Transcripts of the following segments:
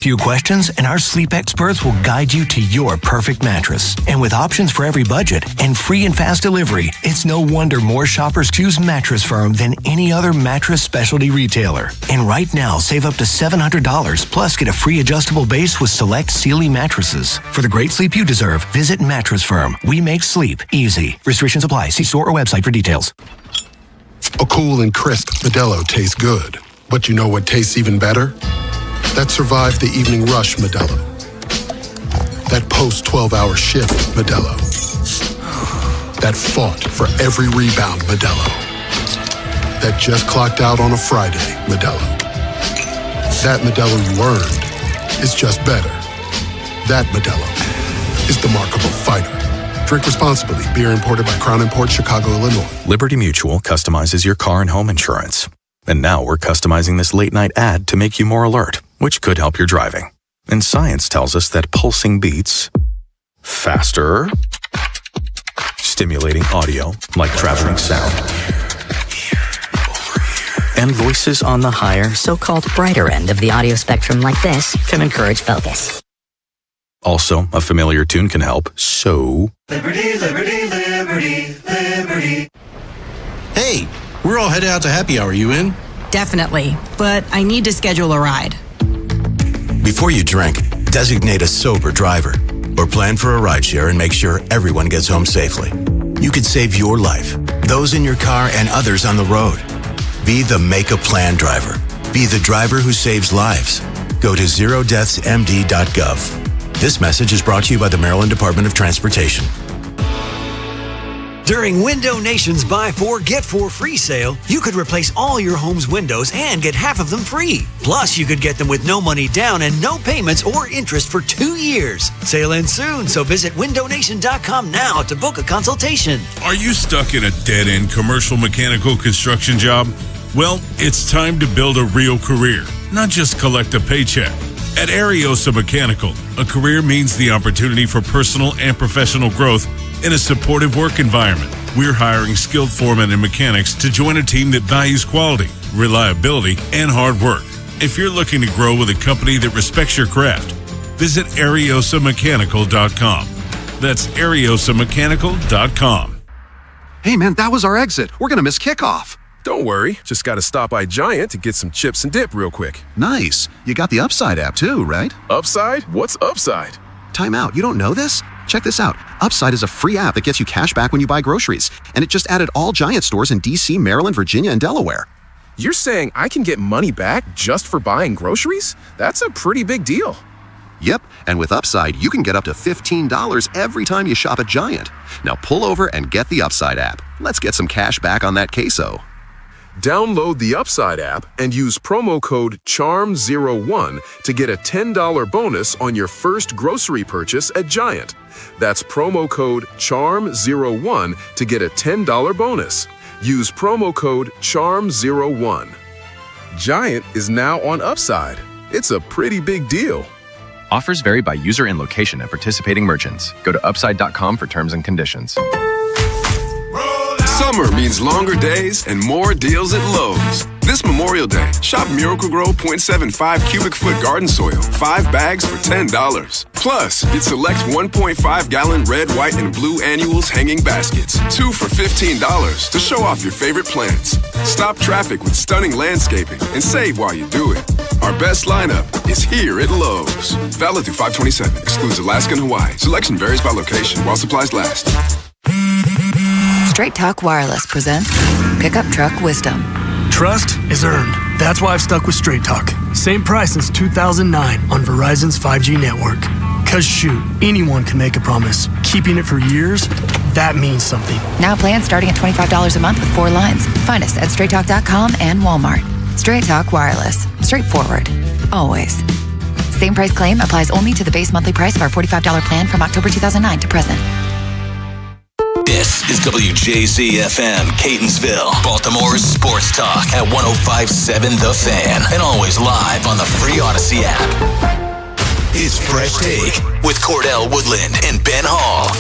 Few questions, and our sleep experts will guide you to your perfect mattress. And with options for every budget and free and fast delivery, it's no wonder more shoppers choose Mattress Firm than any other mattress specialty retailer. And right now, save up to $700, plus get a free adjustable base with select Sealy mattresses. For the great sleep you deserve, visit Mattress Firm. We make sleep easy. Restrictions apply. See store or website for details. A cool and crisp Modelo tastes good. But you know what tastes even better? That survived the evening rush Modelo. That post-12-hour shift Modelo. That fought for every rebound Modelo. That just clocked out on a Friday Modelo. That Modelo you earned is just better. That Modelo is the markable fighter. Drink responsibly. Beer imported by Crown Imports, Chicago, Illinois. Liberty Mutual customizes your car and home insurance. And now we're customizing this late-night ad to make you more alert, which could help your driving. And science tells us that pulsing beats faster, stimulating audio like traveling sound, and voices on the higher, so-called brighter end of the audio spectrum like this can encourage focus. Also, a familiar tune can help, so... Liberty, liberty, liberty, liberty. Hey, we're all headed out to happy hour. You in? Definitely, but I need to schedule a ride. Before you drink, designate a sober driver or plan for a rideshare and make sure everyone gets home safely. You could save your life, those in your car, and others on the road. Be the Make a Plan driver. Be the driver who saves lives. Go to zerodeathsmd.gov. This message is brought to you by the Maryland Department of Transportation. During Window Nation's Buy 4, Get 4 free sale, you could replace all your home's windows and get half of them free. Plus, you could get them with no money down and no payments or interest for 2 years. Sale ends soon, so visit windownation.com now to book a consultation. Are you stuck in a dead-end commercial mechanical construction job? Well, it's time to build a real career, not just collect a paycheck. At Ariosa Mechanical, a career means the opportunity for personal and professional growth in a supportive work environment. We're hiring skilled foremen and mechanics to join a team that values quality, reliability, and hard work. If you're looking to grow with a company that respects your craft, visit AriosaMechanical.com. That's AriosaMechanical.com. Hey man, that was our exit. We're gonna miss kickoff. Don't worry, just gotta stop by Giant to get some chips and dip real quick. Nice. You got the Upside app too, right? Upside? What's Upside? Time out. You don't know this? Check this out. Upside is a free app that gets you cash back when you buy groceries. And it just added all Giant stores in D.C., Maryland, Virginia, and Delaware. You're saying I can get money back just for buying groceries? That's a pretty big deal. Yep, and with Upside, you can get up to $15 every time you shop at Giant. Now pull over and get the Upside app. Let's get some cash back on that queso. Download the Upside app and use promo code CHARM01 to get a $10 bonus on your first grocery purchase at Giant. That's promo code CHARM01 to get a $10 bonus. Use promo code CHARM01. Giant is now on Upside. It's a pretty big deal. Offers vary by user and location at participating merchants. Go to upside.com for terms and conditions. Summer means longer days and more deals at Lowe's. This Memorial Day, shop Miracle-Gro 0.75 cubic foot garden soil, 5 bags for $10. Plus, get select 1.5-gallon red, white, and blue annuals hanging baskets, 2 for $15 to show off your favorite plants. Stop traffic with stunning landscaping and save while you do it. Our best lineup is here at Lowe's. Valid through 5/27. Excludes Alaska and Hawaii. Selection varies by location while supplies last. Straight Talk Wireless presents Pickup Truck Wisdom. Trust is earned. That's why I've stuck with Straight Talk. Same price since 2009 on Verizon's 5G network. Cause shoot, anyone can make a promise. Keeping it for years, that means something. Now plans starting at $25 a month with 4 lines. Find us at straighttalk.com and Walmart. Straight Talk Wireless. Straightforward. Always. Same price claim applies only to the base monthly price of our $45 plan from October 2009 to present. This is WJZ-FM, Catonsville, Baltimore's sports talk at 105.7 The Fan, and always live on the free Odyssey app. It's Fresh Take with Cordell Woodland and Ben Hall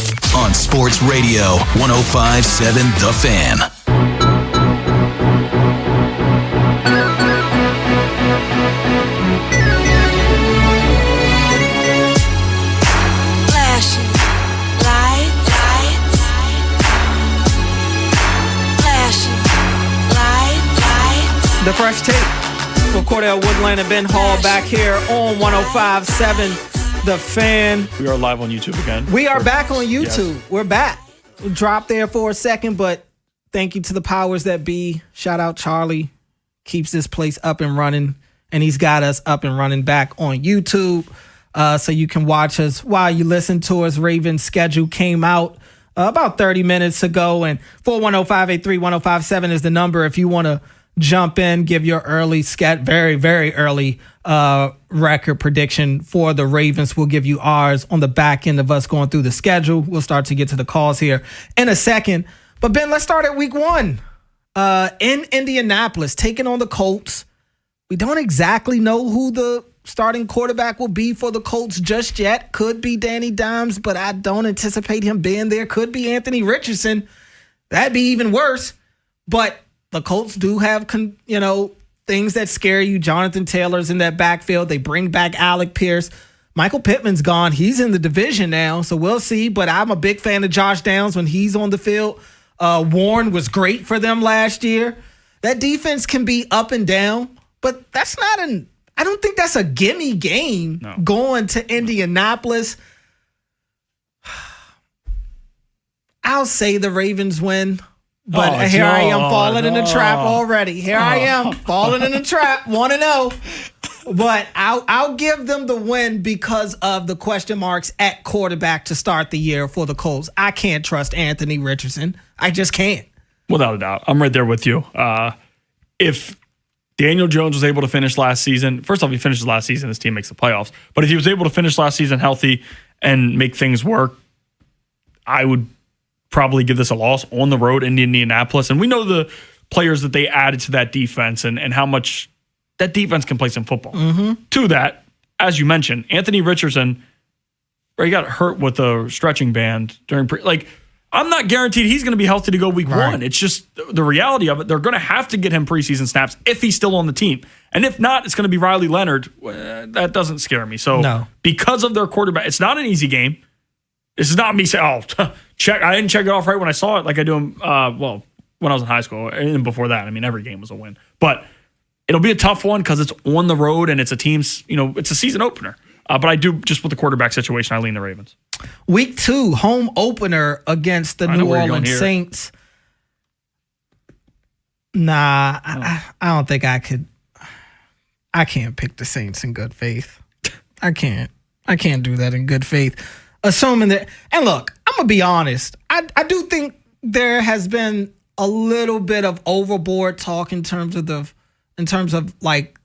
on Sports Radio 105.7 The Fan. Fresh Take for Cordell Woodland and Ben Hall back here on 105.7 The Fan. We are live on YouTube again. We are back on YouTube. Yes. We're back. We dropped there for a second, but thank you to the powers that be. Shout out Charlie. Keeps this place up and running, and he's got us up and running back on YouTube. So you can watch us while you listen to us. Ravens schedule came out about 30 minutes ago, and 410-583-1057 is the number if you want to jump in, give your early very, very early record prediction for the Ravens. We'll give you ours on the back end of us going through the schedule. We'll start to get to the calls here in a second. But Ben, let's start at week 1 in Indianapolis, taking on the Colts. We don't exactly know who the starting quarterback will be for the Colts just yet. Could be Danny Dimes, but I don't anticipate him being there. Could be Anthony Richardson. That'd be even worse. But the Colts do have, things that scare you. Jonathan Taylor's in that backfield. They bring back Alec Pierce. Michael Pittman's gone. He's in the division now, so we'll see. But I'm a big fan of Josh Downs when he's on the field. Warren was great for them last year. That defense can be up and down, but that's not I don't think that's a gimme game going to Indianapolis. I'll say the Ravens win. But I am falling in the trap already. I am falling in the trap, 1-0. But I'll give them the win because of the question marks at quarterback to start the year for the Colts. I can't trust Anthony Richardson. I just can't. Without a doubt. I'm right there with you. If Daniel Jones was able to finish last season, first off, he finishes last season, this team makes the playoffs. But if he was able to finish last season healthy and make things work, I would probably give this a loss on the road in Indianapolis. And we know the players that they added to that defense and how much that defense can play some football. Mm-hmm. To that, as you mentioned, Anthony Richardson, he got hurt with a stretching band during I'm not guaranteed he's going to be healthy to go week 1. It's just the reality of it. They're going to have to get him preseason snaps if he's still on the team. And if not, it's going to be Riley Leonard. That doesn't scare me. So because of their quarterback, it's not an easy game. This is not me saying, check. I didn't check it off right when I saw it like I do when I was in high school. And before that, every game was a win. But it'll be a tough one because it's on the road and it's a team's, it's a season opener. But I do, just with the quarterback situation, I lean the Ravens. Week 2, home opener against the New Orleans Saints. Nah, I don't think I could. I can't pick the Saints in good faith. I can't do that in good faith. Assuming that, and look, I'm going to be honest. I do think there has been a little bit of overboard talk in terms of the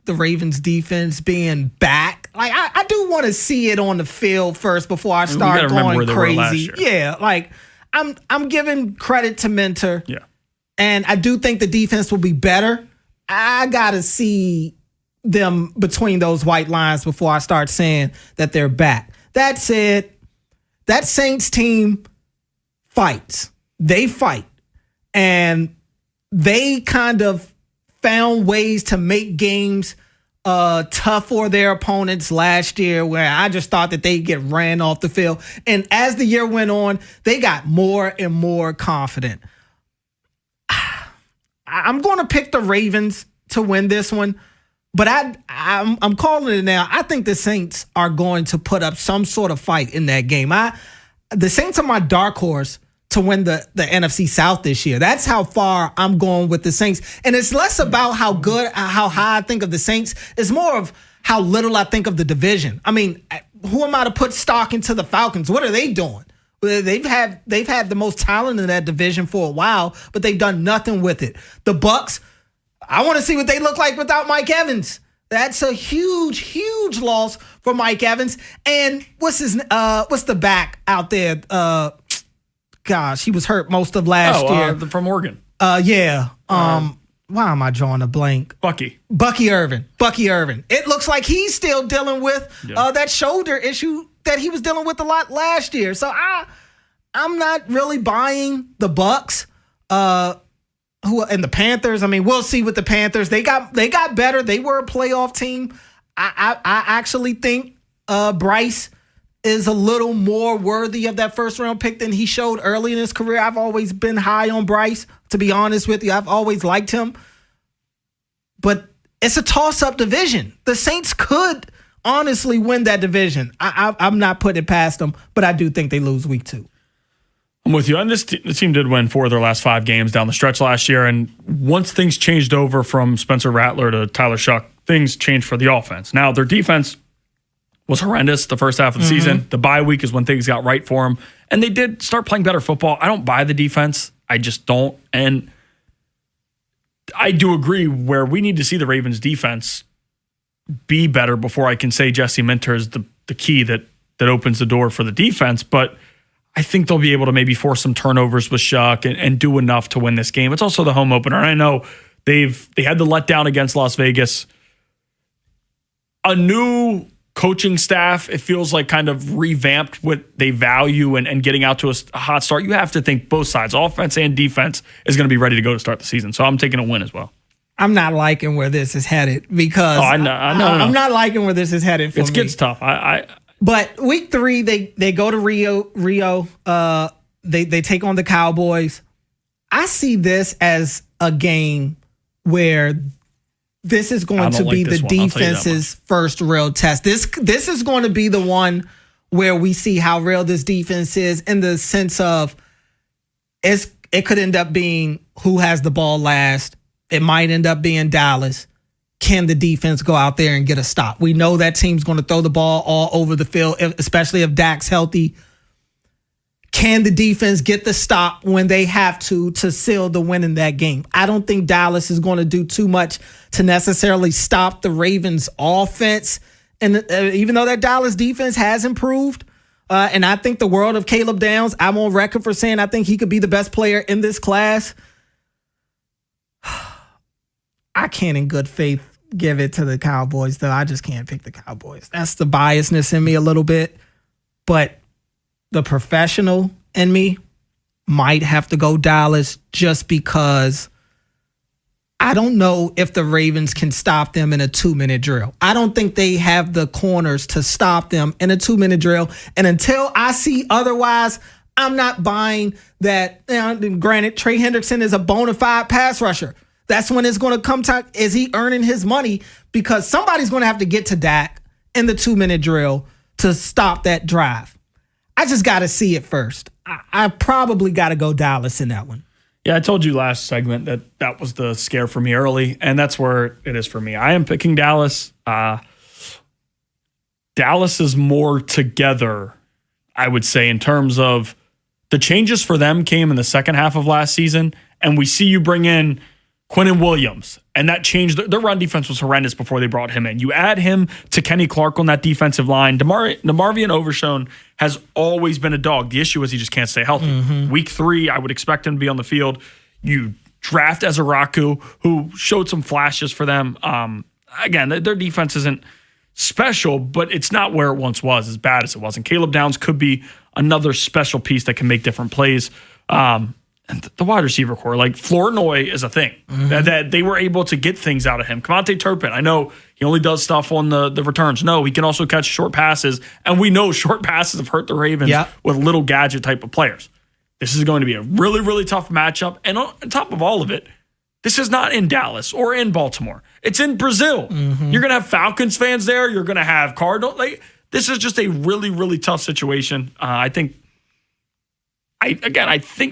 Ravens defense being back. I do want to see it on the field first before I start going crazy. Yeah, I'm giving credit to Mentor. Yeah. And I do think the defense will be better. I got to see them between those white lines before I start saying that they're back. That said, that Saints team fights. They fight. And they kind of found ways to make games tough for their opponents last year, where I just thought that they'd get ran off the field. And as the year went on, they got more and more confident. I'm going to pick the Ravens to win this one, but I'm calling it now. I think the Saints are going to put up some sort of fight in that game. The Saints are my dark horse to win the NFC South this year. That's how far I'm going with the Saints. And it's less about how high I think of the Saints. It's more of how little I think of the division. Who am I to put stock into the Falcons? What are they doing? They've had the most talent in that division for a while, but they've done nothing with it. The Bucs, I want to see what they look like without Mike Evans. That's a huge, huge loss for Mike Evans. And what's the back out there? Gosh, he was hurt most of last year. From Oregon. Yeah. Why am I drawing a blank? Bucky Irvin. It looks like he's still dealing with that shoulder issue that he was dealing with a lot last year. So I'm not really buying the Bucs. And the Panthers. We'll see with the Panthers. They got better. They were a playoff team. I actually think Bryce is a little more worthy of that first round pick than he showed early in his career. I've always been high on Bryce, to be honest with you. I've always liked him. But it's a toss-up division. The Saints could honestly win that division. I'm not putting it past them, but I do think they lose week 2. I'm with you. And the team did win 4 of their last 5 games down the stretch last year. And once things changed over from Spencer Rattler to Tyler Shuck, things changed for the offense. Now, their defense was horrendous the first half of the season. The bye week is when things got right for them. And they did start playing better football. I don't buy the defense. I just don't. And I do agree where we need to see the Ravens defense be better before I can say Jesse Minter is the key that opens the door for the defense. But I think they'll be able to maybe force some turnovers with Shuck and do enough to win this game. It's also the home opener. And I know they had the letdown against Las Vegas. A new coaching staff, it feels like kind of revamped what they value and getting out to a hot start. You have to think both sides, offense and defense, is going to be ready to go to start the season. So I'm taking a win as well. I'm not liking where this is headed because I know. I'm not liking where this is headed for me. It gets tough. But week 3, they go to Rio. They take on the Cowboys. I see this as a game where this is going to be the defense's first real test. This is going to be the one where we see how real this defense is in the sense of it could end up being who has the ball last. It might end up being Dallas. Can the defense go out there and get a stop? We know that team's going to throw the ball all over the field, especially if Dak's healthy. Can the defense get the stop when they have to seal the win in that game? I don't think Dallas is going to do too much to necessarily stop the Ravens' offense. And even though that Dallas defense has improved, and I think the world of Caleb Downs, I'm on record for saying I think he could be the best player in this class. I can't in good faith give it to the Cowboys, though. I just can't pick the Cowboys. That's the biasness in me a little bit. But the professional in me might have to go Dallas just because I don't know if the Ravens can stop them in a 2-minute drill. I don't think they have the corners to stop them in a 2-minute drill. And until I see otherwise, I'm not buying that. Granted, Trey Hendrickson is a bona fide pass rusher. That's when it's going to come time. Is he earning his money? Because somebody's going to have to get to Dak in the 2-minute drill to stop that drive. I just got to see it first. I probably got to go Dallas in that one. Yeah, I told you last segment that was the scare for me early, and that's where it is for me. I am picking Dallas. Dallas is more together, I would say, in terms of the changes for them came in the second half of last season, and we see you bring in Quinnen Williams, and that changed. Their run defense was horrendous before they brought him in. You add him to Kenny Clark on that defensive line. DeMarvion Overshown has always been a dog. The issue is he just can't stay healthy. Week 3, I would expect him to be on the field. You draft Ezeraku, who showed some flashes for them. Again, their defense isn't special, but it's not where it once was, as bad as it was. And Caleb Downs could be another special piece that can make different plays. And the wide receiver core, like Flournoy is a thing. That they were able to get things out of him. Kamante Turpin, I know he only does stuff on the returns. No, he can also catch short passes. And we know short passes have hurt the Ravens with little gadget type of players. This is going to be a really, really tough matchup. And on top of all of it, this is not in Dallas or in Baltimore. It's in Brazil. You're going to have Falcons fans there. You're going to have Cardinals. This is just a really, really tough situation. I think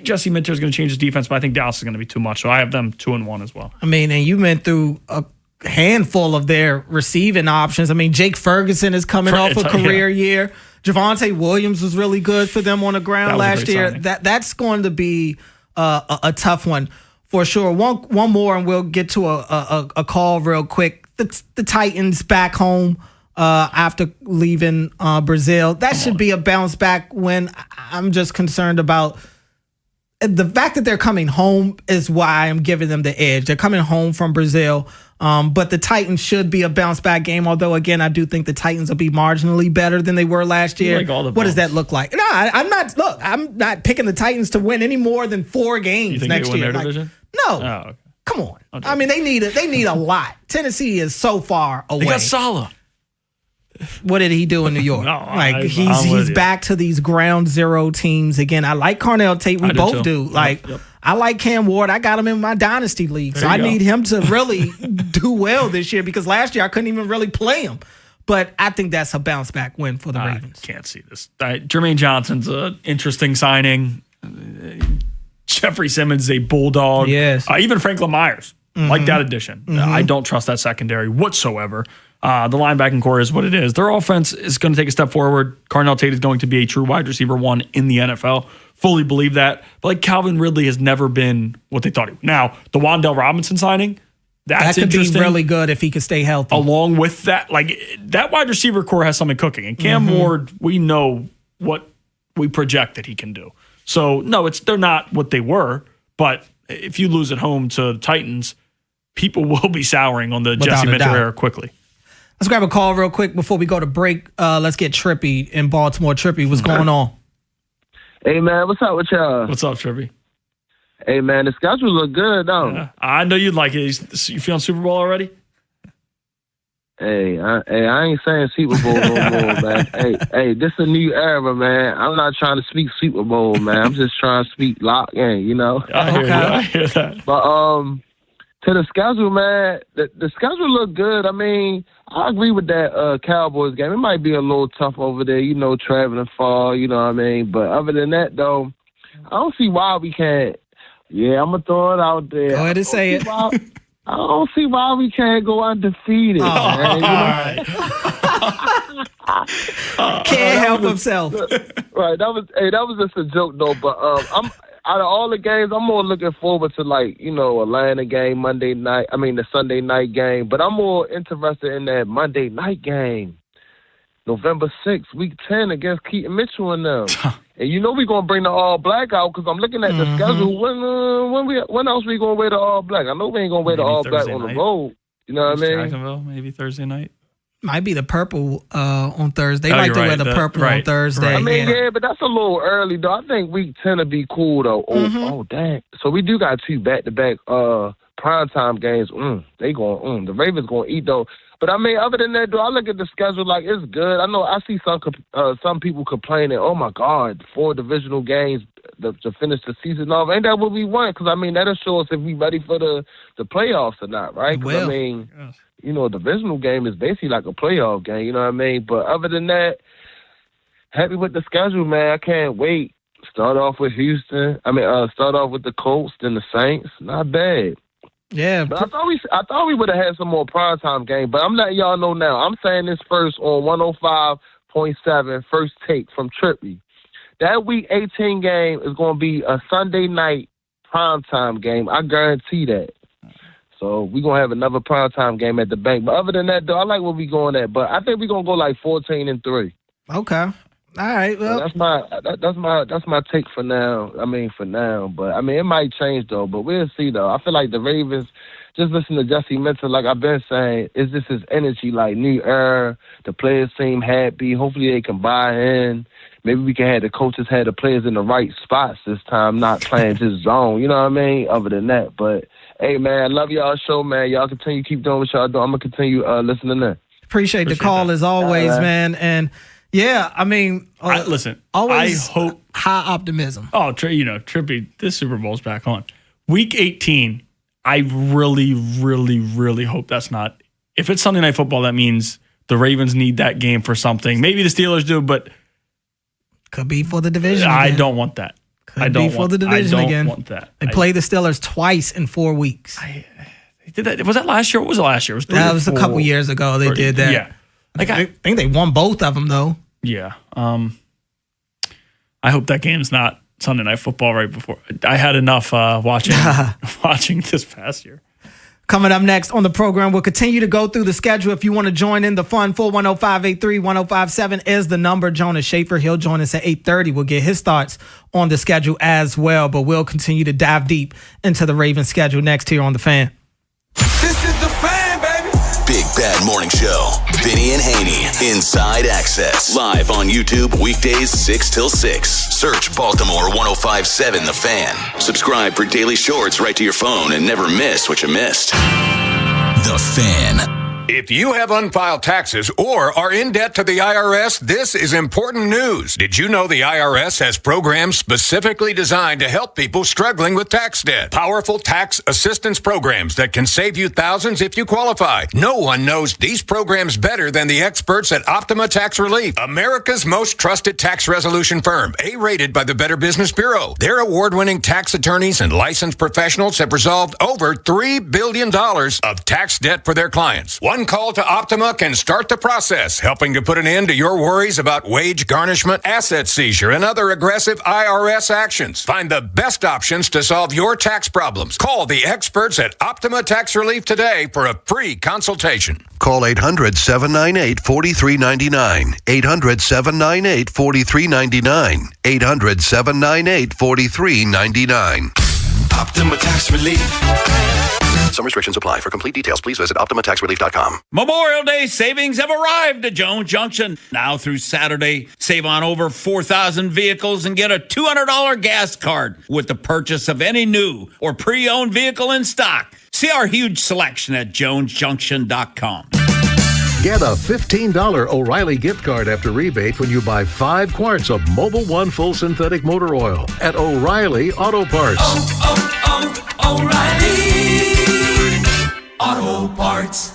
Jesse Minter is going to change his defense, but I think Dallas is going to be too much. So I have them 2-1 as well. I mean, and you went through a handful of their receiving options. I mean, Jake Ferguson is coming off a career year. Javonte Williams was really good for them on the ground last year. That's going to be a tough one for sure. One more, and we'll get to a call real quick. The Titans back home after leaving Brazil. That should be a bounce back win. I'm just concerned about the fact that they're coming home is why I'm giving them the edge. They're coming home from Brazil, but the Titans should be a bounce back game. Although, again, I do think the Titans will be marginally better than they were last year. What does that look like? No, I'm not. Look, I'm not picking the Titans to win any more than 4 games you think next they win year. Their division? No. Oh, okay. Come on. I mean, they need a lot. Tennessee is so far away. They got Salah. What did he do in New York? He's back to these ground zero teams again. I like Carnell Tate. We both do. I like Cam Ward. I got him in my dynasty league. So I need him to really do well this year because last year I couldn't even really play him. But I think that's a bounce back win for the Ravens. I can't see this. Jermaine Johnson's an interesting signing. Jeffrey Simmons is a bulldog. Yes. Even Franklin Myers, like that addition. I don't trust that secondary whatsoever. The linebacking core is what it is. Their offense is going to take a step forward. Carnell Tate is going to be a true wide receiver 1 in the NFL. Fully believe that. But like Calvin Ridley has never been what they thought he was. Now, the Wan'Dale Robinson signing, that could be really good if he could stay healthy. Along with that, like that wide receiver core has something cooking. And Cam Ward, we know what we project that he can do. So no, they're not what they were. But if you lose at home to the Titans, people will be souring on the Jesse Minter era quickly. Let's grab a call real quick before we go to break. Let's get Trippy in Baltimore. Trippy, what's going on? Hey, man, what's up with y'all? What's up, Trippy? Hey, man, the schedule look good, don't it? I know you'd like it. You feeling Super Bowl already? Hey, I ain't saying Super Bowl no more, man. Hey, this a new era, man. I'm not trying to speak Super Bowl, man. I'm just trying to speak lock in, you know? I hear that. But, to the schedule, man, the schedule look good. I mean, I agree with that Cowboys game. It might be a little tough over there, you know, traveling far, you know what I mean? But other than that, though, I don't see why we can't. Yeah, I'm going to throw it out there. Go ahead and say it. I don't see why we can't go undefeated, man. Can't help himself. Right, that was just a joke, though. But I'm out of all the games, I'm more looking forward to, like, you know, Atlanta game, the Sunday night game. But I'm more interested in that Monday night game, November 6th, week 10 against Keaton Mitchell and them. And you know we're going to bring the all-black out because I'm looking at the schedule. When else we going to wear the all-black? I know we ain't going to wear the all-black on the road. You know what I mean? Jacksonville, maybe Thursday night. Might be the purple on Thursday. They like to wear the purple on Thursday. I mean, yeah, but that's a little early, though. I think week 10 will be cool, though. Oh, dang. So we do got 2 back-to-back primetime games. The Ravens going to eat, though. But, I mean, other than that, though, I look at the schedule like it's good. I know I see some people complaining, oh, my God, 4 divisional games to finish the season off. Ain't that what we want? Because, I mean, that'll show us if we ready for the playoffs or not, right? Because, I mean, you know, a divisional game is basically like a playoff game, you know what I mean? But other than that, happy with the schedule, man. I can't wait. Start off with Houston. Start off with the Colts, then the Saints. Not bad. Yeah. But I thought we would have had some more primetime game, but I'm letting y'all know now. I'm saying this first on 105.7, First Take from Trippy. That Week 18 game is going to be a Sunday night primetime game. I guarantee that. So we're going to have another primetime game at the bank. But other than that, though, I like where we going at. But I think we're going to go like 14-3. Okay. All right. Well, that's my take for now. But I mean, it might change though. But we'll see though. I feel like the Ravens. Just listen to Jesse Minter, like I've been saying. Is this his energy, like new era? The players seem happy. Hopefully they can buy in. Maybe we can have the coaches have the players in the right spots this time, not playing just zone. You know what I mean? Other than that, but hey man, love y'all show, man. Y'all keep doing what y'all doing. I'm gonna continue listening in. Appreciate the call as always, man. And yeah, I mean, listen. Always I hope high optimism. Oh, Trippy, this Super Bowl's back on. Week 18. I really, really, really hope that's not. If it's Sunday Night Football, that means the Ravens need that game for something. Maybe the Steelers do, but could be for the division. I don't want that. Could be for the division again. I don't want that. They play the Steelers twice in 4 weeks. They did that. Was that last year? What was it last year? It was a couple years ago. They did that. Yeah. I think they won both of them though. Yeah. I hope that game's not Sunday Night Football right before. I had enough watching this past year. Coming up next on the program, we'll continue to go through the schedule. If you want to join in the fun, 410-583-1057 is the number. Jonas Schaefer, he'll join us at 8:30. We'll get his thoughts on the schedule as well, but we'll continue to dive deep into the Ravens schedule next here on The Fan. This is The Fan, baby. Big Bad Morning Show. Vinny and Haynie. Inside Access. Live on YouTube weekdays 6 till 6. Search Baltimore 105.7 The Fan. Subscribe for daily shorts right to your phone and never miss what you missed. The Fan. If you have unfiled taxes or are in debt to the IRS, this is important news. Did you know the IRS has programs specifically designed to help people struggling with tax debt? Powerful tax assistance programs that can save you thousands if you qualify. No one knows these programs better than the experts at Optima Tax Relief, America's most trusted tax resolution firm, A-rated by the Better Business Bureau. Their award-winning tax attorneys and licensed professionals have resolved over $3 billion of tax debt for their clients. One call to Optima can start the process, helping to put an end to your worries about wage garnishment, asset seizure, and other aggressive IRS actions. Find the best options to solve your tax problems. Call the experts at Optima Tax Relief today for a free consultation. Call 800-798-4399. 800-798-4399. 800-798-4399. Optima Tax Relief. Some restrictions apply. For complete details, please visit OptimaTaxRelief.com. Memorial Day savings have arrived at Jones Junction. Now through Saturday, save on over 4,000 vehicles and get a $200 gas card with the purchase of any new or pre-owned vehicle in stock. See our huge selection at JonesJunction.com. Get a $15 O'Reilly gift card after rebate when you buy 5 quarts of Mobil 1 full synthetic motor oil at O'Reilly Auto Parts. O'Reilly Auto Parts.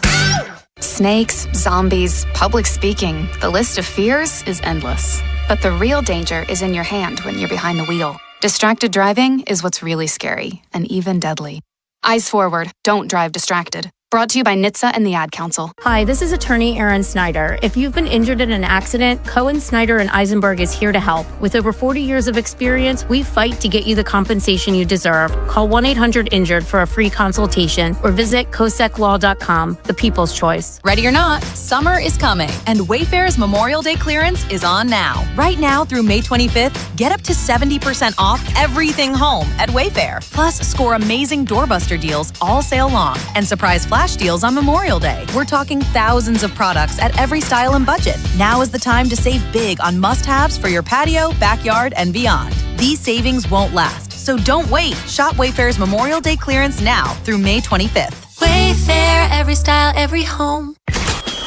Snakes, zombies, public speaking. The list of fears is endless. But the real danger is in your hand when you're behind the wheel. Distracted driving is what's really scary and even deadly. Eyes forward. Don't drive distracted. Brought to you by NHTSA and the Ad Council. Hi, this is attorney Erin Snyder. If you've been injured in an accident, Cohen, Snyder, and Eisenberg is here to help. With over 40 years of experience, we fight to get you the compensation you deserve. Call 1-800-INJURED for a free consultation or visit COSECLaw.com, the people's choice. Ready or not, summer is coming, and Wayfair's Memorial Day clearance is on now. Right now through May 25th, get up to 70% off everything home at Wayfair. Plus, score amazing doorbuster deals all sale long and surprise flash deals on Memorial Day. We're talking thousands of products at every style and budget. Now is the time to save big on must-haves for your patio, backyard, and beyond. These savings won't last, so don't wait. Shop Wayfair's Memorial Day clearance now through May 25th. Wayfair, every style, every home.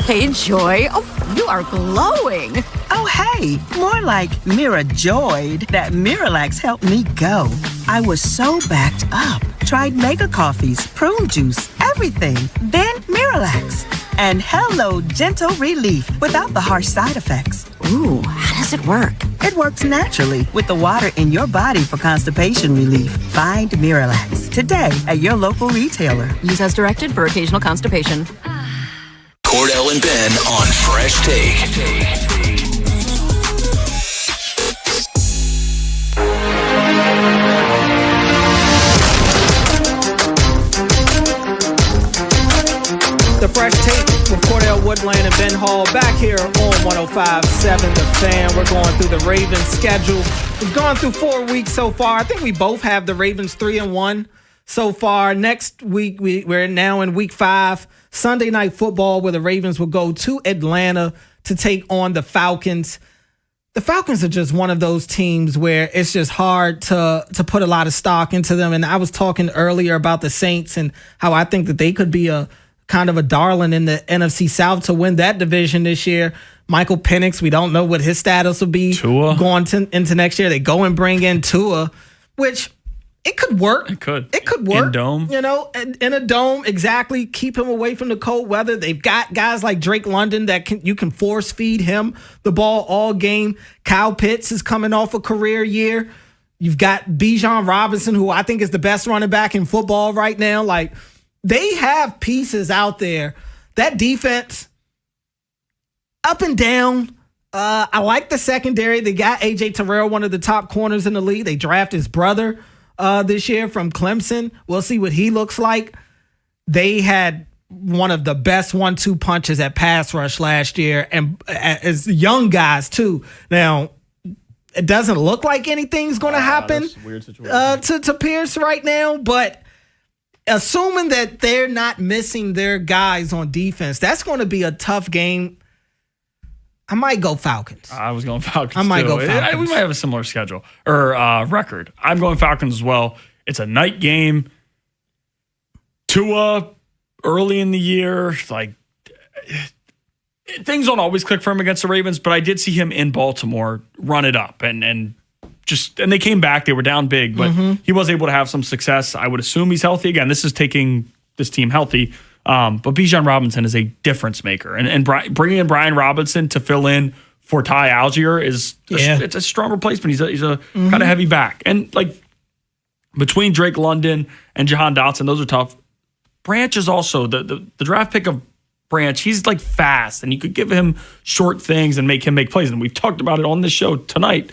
Hey, Joy. Oh, you are glowing. Oh, hey, more like Mirajoyed. That Miralax helped me go. I was so backed up. Tried mega coffees, prune juice, everything. Then Miralax. And hello, gentle relief without the harsh side effects. Ooh, how does it work? It works naturally with the water in your body for constipation relief. Find Miralax today at your local retailer. Use as directed for occasional constipation. Cordell and Ben on Fresh Take. The Fresh Take with Cordell Woodland and Ben Hall back here on 105.7 The Fan. We're going through the Ravens schedule. We've gone through 4 weeks so far. I think we both have the Ravens 3-1 so far. Next week, we're now in week 5. Sunday Night Football, where the Ravens will go to Atlanta to take on the Falcons. The Falcons are just one of those teams where it's just hard to put a lot of stock into them. And I was talking earlier about the Saints and how I think that they could be a kind of a darling in the NFC South to win that division this year. Michael Penix, we don't know what his status will be going into next year. They go and bring in Tua, which it could work. It could work. In dome. You know, in a dome, exactly. Keep him away from the cold weather. They've got guys like Drake London that you can force feed him the ball all game. Kyle Pitts is coming off a career year. You've got Bijan Robinson, who I think is the best running back in football right now. Like, they have pieces out there. That defense, up and down. I like the secondary. They got A.J. Terrell, one of the top corners in the league. They drafted his brother this year from Clemson. We'll see what he looks like. They had one of the best 1-2 punches at pass rush last year, and as young guys too. Now, it doesn't look like anything's going to happen to Pierce right now, but assuming that they're not missing their guys on defense, that's going to be a tough game. I might go Falcons. I was going Falcons. I might go Falcons. We might have a similar schedule or record. I'm going Falcons as well. It's a night game. Tua early in the year, like things don't always click for him against the Ravens, but I did see him in Baltimore run it up and they came back. They were down big, but he was able to have some success. I would assume he's healthy. Again, this is taking this team healthy. But Bijan Robinson is a difference maker. And bringing in Brian Robinson to fill in for Ty Algier it's a strong replacement. He's a kind of heavy back. And like between Drake London and Jahan Dotson, those are tough. Branch is also the draft pick of Branch. He's like fast, and you could give him short things and make him make plays. And we've talked about it on this show tonight.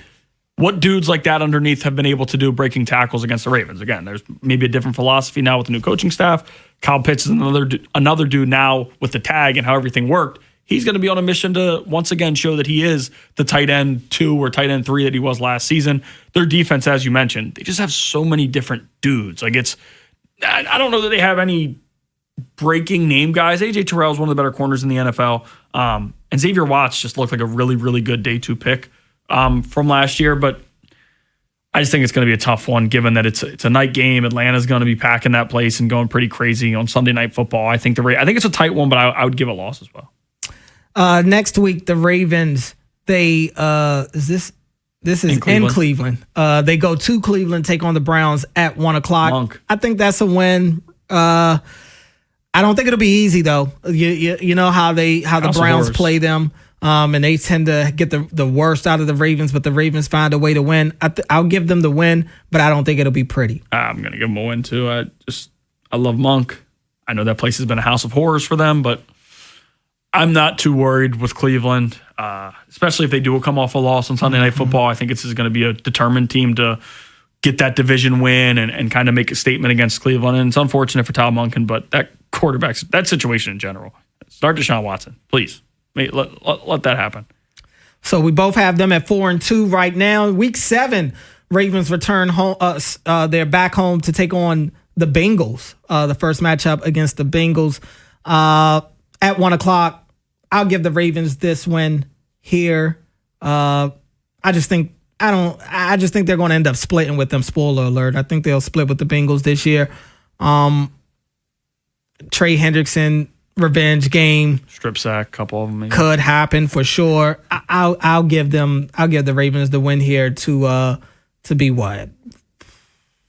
What dudes like that underneath have been able to do breaking tackles against the Ravens? Again, there's maybe a different philosophy now with the new coaching staff. Kyle Pitts is another dude now with the tag and how everything worked. He's going to be on a mission to once again show that he is the tight end 2 or tight end 3 that he was last season. Their defense, as you mentioned, they just have so many different dudes. Like I don't know that they have any breaking name guys. AJ Terrell is one of the better corners in the NFL. And Xavier Watts just looked like a really, really good day 2 pick from last year. But I just think it's going to be a tough one given that it's a night game. Atlanta's going to be packing that place and going pretty crazy on Sunday Night Football. I think it's a tight one, but I would give a loss as well. Next week, the Ravens, this is in Cleveland. They go to Cleveland, take on the Browns at 1:00. Monk. I think that's a win. I don't think it'll be easy though. You know how the Browns play them, and they tend to get the worst out of the Ravens, but the Ravens find a way to win. I'll give them the win, but I don't think it'll be pretty. I'm gonna give them a win too. I love Monk. I know that place has been a house of horrors for them, but I'm not too worried with Cleveland, especially if they do come off a loss on Sunday Night Football. I think this is going to be a determined team to get that division win and kind of make a statement against Cleveland. And it's unfortunate for Tom Monken, but that that situation in general. Start Deshaun Watson, please. Let that happen. So we both have them at 4-2 right now. Week 7, Ravens return home. They're back home to take on the Bengals. The first matchup against the Bengals at 1:00. I'll give the Ravens this win here. I just think they're going to end up splitting with them. Spoiler alert. I think they'll split with the Bengals this year. Trey Hendrickson revenge game, strip sack, couple of them maybe. Could happen for sure. I'll give the Ravens the win here to be what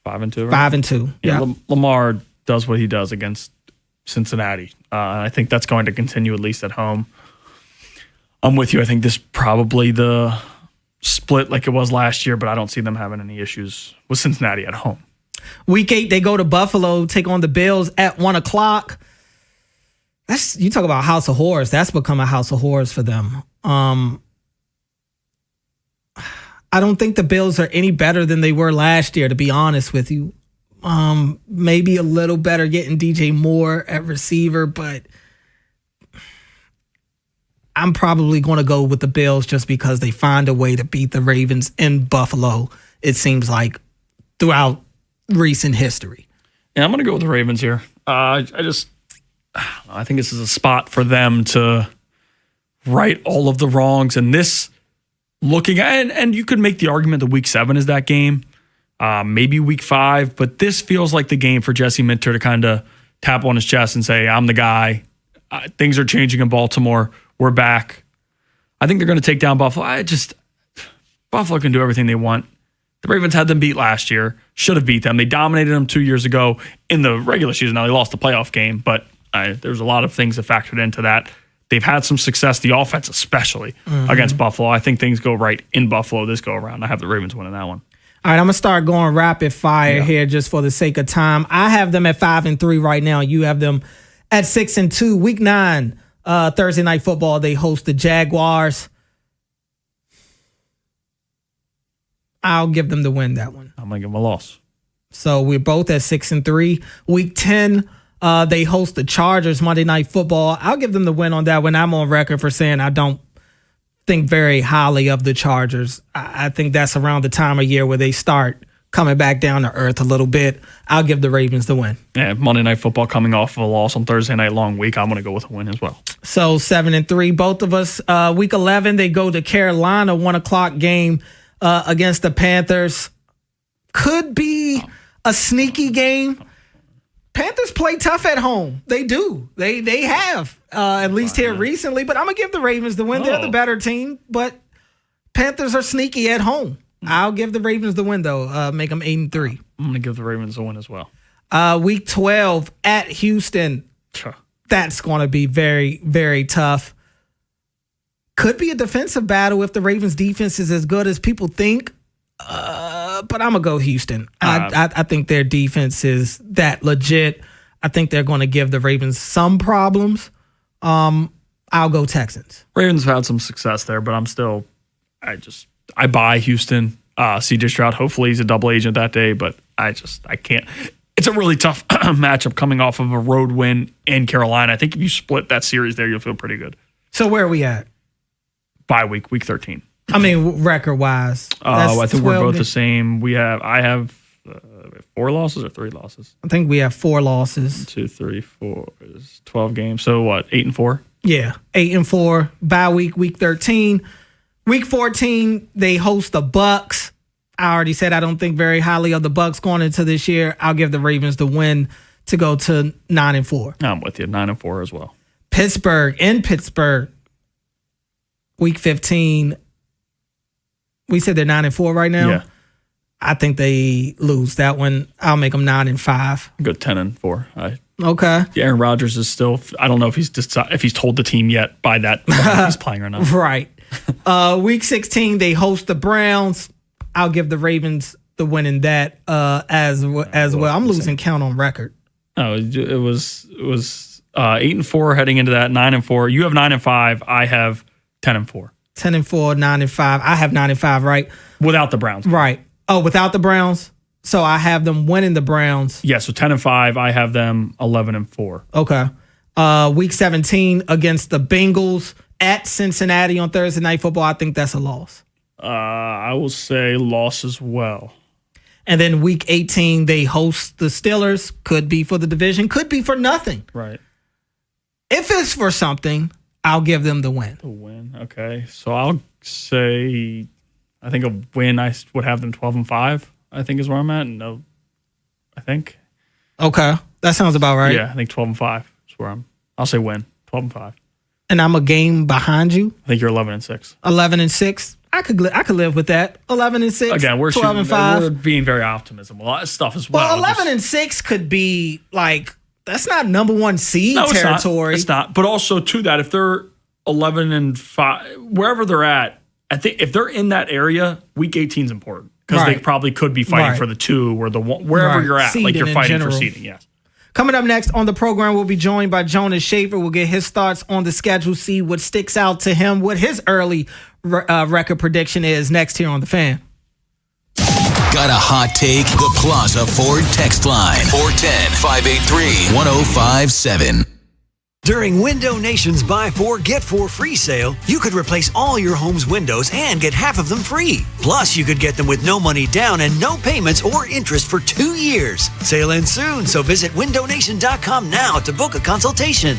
5-2. Right? 5-2. Yeah, Lamar does what he does against Cincinnati. I think that's going to continue at least at home. I'm with you. I think this is probably the split like it was last year, but I don't see them having any issues with Cincinnati at home. Week 8, they go to Buffalo, take on the Bills at 1:00. You talk about house of horrors. That's become a house of horrors for them. I don't think the Bills are any better than they were last year, to be honest with you. Maybe a little better getting DJ Moore at receiver, but I'm probably going to go with the Bills just because they find a way to beat the Ravens in Buffalo, it seems like, throughout recent history. Yeah, I'm going to go with the Ravens here. I think this is a spot for them to right all of the wrongs. And this looking at, and you could make the argument that week 7 is that game, maybe week 5, but this feels like the game for Jesse Minter to kind of tap on his chest and say, I'm the guy. Things are changing in Baltimore. We're back. I think they're going to take down Buffalo. Buffalo can do everything they want. The Ravens had them beat last year. Should have beat them. They dominated them 2 years ago in the regular season. Now they lost the playoff game, but there's a lot of things that factored into that. They've had some success, the offense especially, against Buffalo. I think things go right in Buffalo this go around. I have the Ravens winning that one. All right, I'm going to start going rapid fire here just for the sake of time. I have them at 5-3 right now. You have them at 6-2. Week 9, Thursday Night Football, they host the Jaguars. I'll give them the win that one. I'm going to give them a loss. So we're both at 6-3. Week 10, they host the Chargers Monday Night Football. I'll give them the win on that one. I'm on record for saying I don't think very highly of the Chargers. I think that's around the time of year where they start coming back down to earth a little bit. I'll give the Ravens the win. Yeah, Monday Night Football coming off of a loss on Thursday night long week. I'm going to go with a win as well. So 7-3, both of us. Week 11, they go to Carolina, 1:00 game against the Panthers. Could be a sneaky game. Panthers play tough at home. They do. They have, at least here recently. But I'm going to give the Ravens the win. They're the better team. But Panthers are sneaky at home. I'll give the Ravens the win, though. Make them 8-3. I'm going to give the Ravens the win as well. Week 12 at Houston. That's going to be very, very tough. Could be a defensive battle if the Ravens defense is as good as people think. But I'm going to go Houston. I think their defense is that legit. I think they're going to give the Ravens some problems. I'll go Texans. Ravens have had some success there, but I buy Houston. CJ Stroud, hopefully he's a double agent that day, but I can't. It's a really tough matchup coming off of a road win in Carolina. I think if you split that series there, you'll feel pretty good. So where are we at? Bye week 13. I mean, record-wise. I think we're both the same. I have 4 losses or 3 losses? I think we have 4 losses. 2, 3, 4 is 12 games. So what, 8-4? Yeah, 8-4. Bye week 13. Week 14, they host the Bucks. I already said I don't think very highly of the Bucks going into this year. I'll give the Ravens the win to go to 9-4. I'm with you, 9-4 as well. Pittsburgh. Week 15. We said they're 9-4 right now. Yeah. I think they lose that one. I'll make them 9-5. Go 10-4. Okay. Aaron Rodgers is still. I don't know if he's told the team yet by that if he's playing or not. Right. Week 16 they host the Browns. I'll give the Ravens the win in that as well. I'm losing count on record. No, it was 8-4 heading into that. 9-4. You have 9-5. I have 10-4. 10-4, 9-5. I have 9-5, right? Without the Browns. Right. Oh, without the Browns? So I have them winning the Browns. Yeah, so 10-5. I have them 11-4. Okay. Week 17 against the Bengals at Cincinnati on Thursday Night Football. I think that's a loss. I will say loss as well. And then week 18, they host the Steelers. Could be for the division. Could be for nothing. Right. If it's for something, I'll give them the win. The win. Okay. So I'll say, I think a win, I would have them 12-5, I think is where I'm at. No, I think. Okay. That sounds about right. Yeah, I think 12-5 is where I'll say win, 12-5. And I'm a game behind you. I think you're 11-6. 11-6. I could live with that. 11-6. Again, we're 12-5. We're being very optimism. A lot of stuff as well. Well, 11-6 could be like, that's not number one seed territory. It's not. But also to that, if they're 11-5, wherever they're at, I think if they're in that area, week 18 is important because they probably could be fighting for the 2 or the 1, wherever you're at, seeding like you're fighting general. for seeding. Yes. Coming up next on the program, we'll be joined by Jonas Schaefer. We'll get his thoughts on the schedule, see what sticks out to him, what his early record prediction is next here on The Fan. Got a hot take? The Plaza Ford text line. 410-583-1057. During Window Nation's Buy 4, Get 4 free sale, you could replace all your home's windows and get half of them free. Plus, you could get them with no money down and no payments or interest for 2 years. Sale ends soon, so visit windownation.com now to book a consultation.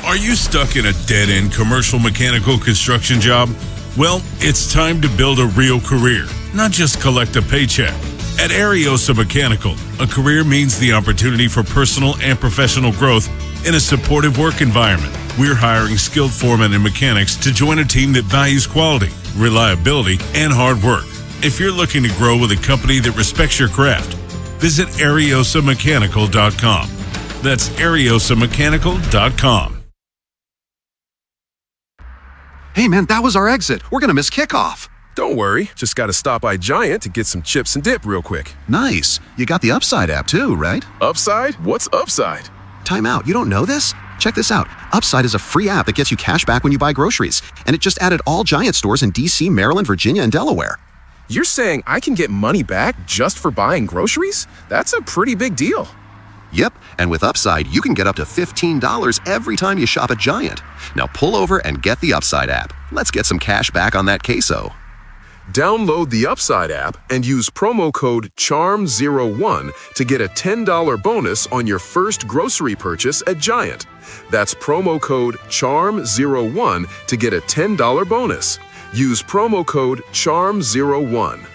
Are you stuck in a dead-end commercial mechanical construction job? Well, it's time to build a real career, not just collect a paycheck. At Ariosa Mechanical, a career means the opportunity for personal and professional growth in a supportive work environment. We're hiring skilled foremen and mechanics to join a team that values quality, reliability, and hard work. If you're looking to grow with a company that respects your craft, visit ariosamechanical.com. That's ariosamechanical.com. Hey, man, that was our exit. We're going to miss kickoff. Don't worry. Just got to stop by Giant to get some chips and dip real quick. Nice. You got the Upside app too, right? Upside? What's Upside? Time out. You don't know this? Check this out. Upside is a free app that gets you cash back when you buy groceries. And it just added all Giant stores in D.C., Maryland, Virginia, and Delaware. You're saying I can get money back just for buying groceries? That's a pretty big deal. Yep, and with Upside, you can get up to $15 every time you shop at Giant. Now pull over and get the Upside app. Let's get some cash back on that queso. Download the Upside app and use promo code CHARM01 to get a $10 bonus on your first grocery purchase at Giant. That's promo code CHARM01 to get a $10 bonus. Use promo code CHARM01.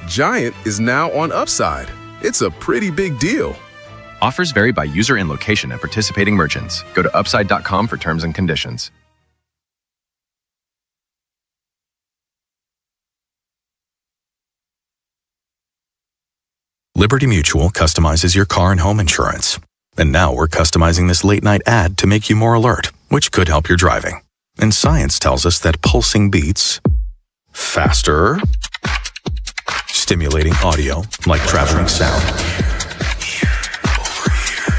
Giant is now on Upside. It's a pretty big deal. Offers vary by user and location at participating merchants. Go to upside.com for terms and conditions. Liberty Mutual customizes your car and home insurance. And now we're customizing this late-night ad to make you more alert, which could help your driving. And science tells us that pulsing beats faster, stimulating audio like traveling sound,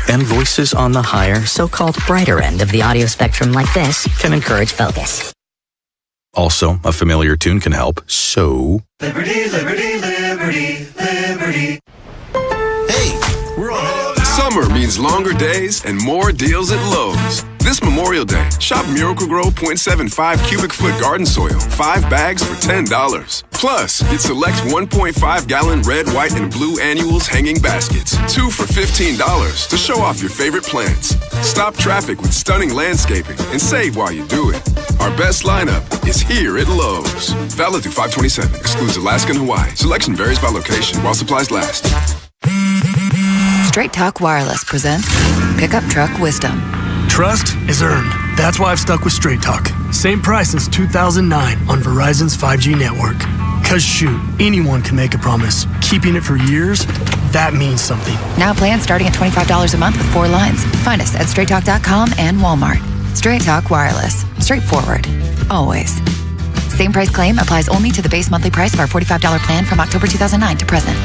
and voices on the higher, so-called brighter end of the audio spectrum like this can encourage focus. Also, a familiar tune can help, so... Liberty, liberty, liberty, liberty. Summer means longer days and more deals at Lowe's. This Memorial Day, shop Miracle-Gro 0.75 cubic foot garden soil, 5 bags for $10. Plus, get select 1.5-gallon red, white, and blue annuals hanging baskets, 2 for $15 to show off your favorite plants. Stop traffic with stunning landscaping and save while you do it. Our best lineup is here at Lowe's. Valid through 5/27, excludes Alaska and Hawaii. Selection varies by location while supplies last. Straight Talk Wireless presents Pickup Truck Wisdom. Trust is earned. That's why I've stuck with Straight Talk. Same price since 2009 on Verizon's 5G network. Cause shoot, anyone can make a promise. Keeping it for years, that means something. Now plans starting at $25 a month with 4 lines. Find us at straighttalk.com and Walmart. Straight Talk Wireless. Straightforward. Always. Same price claim applies only to the base monthly price of our $45 plan from October 2009 to present.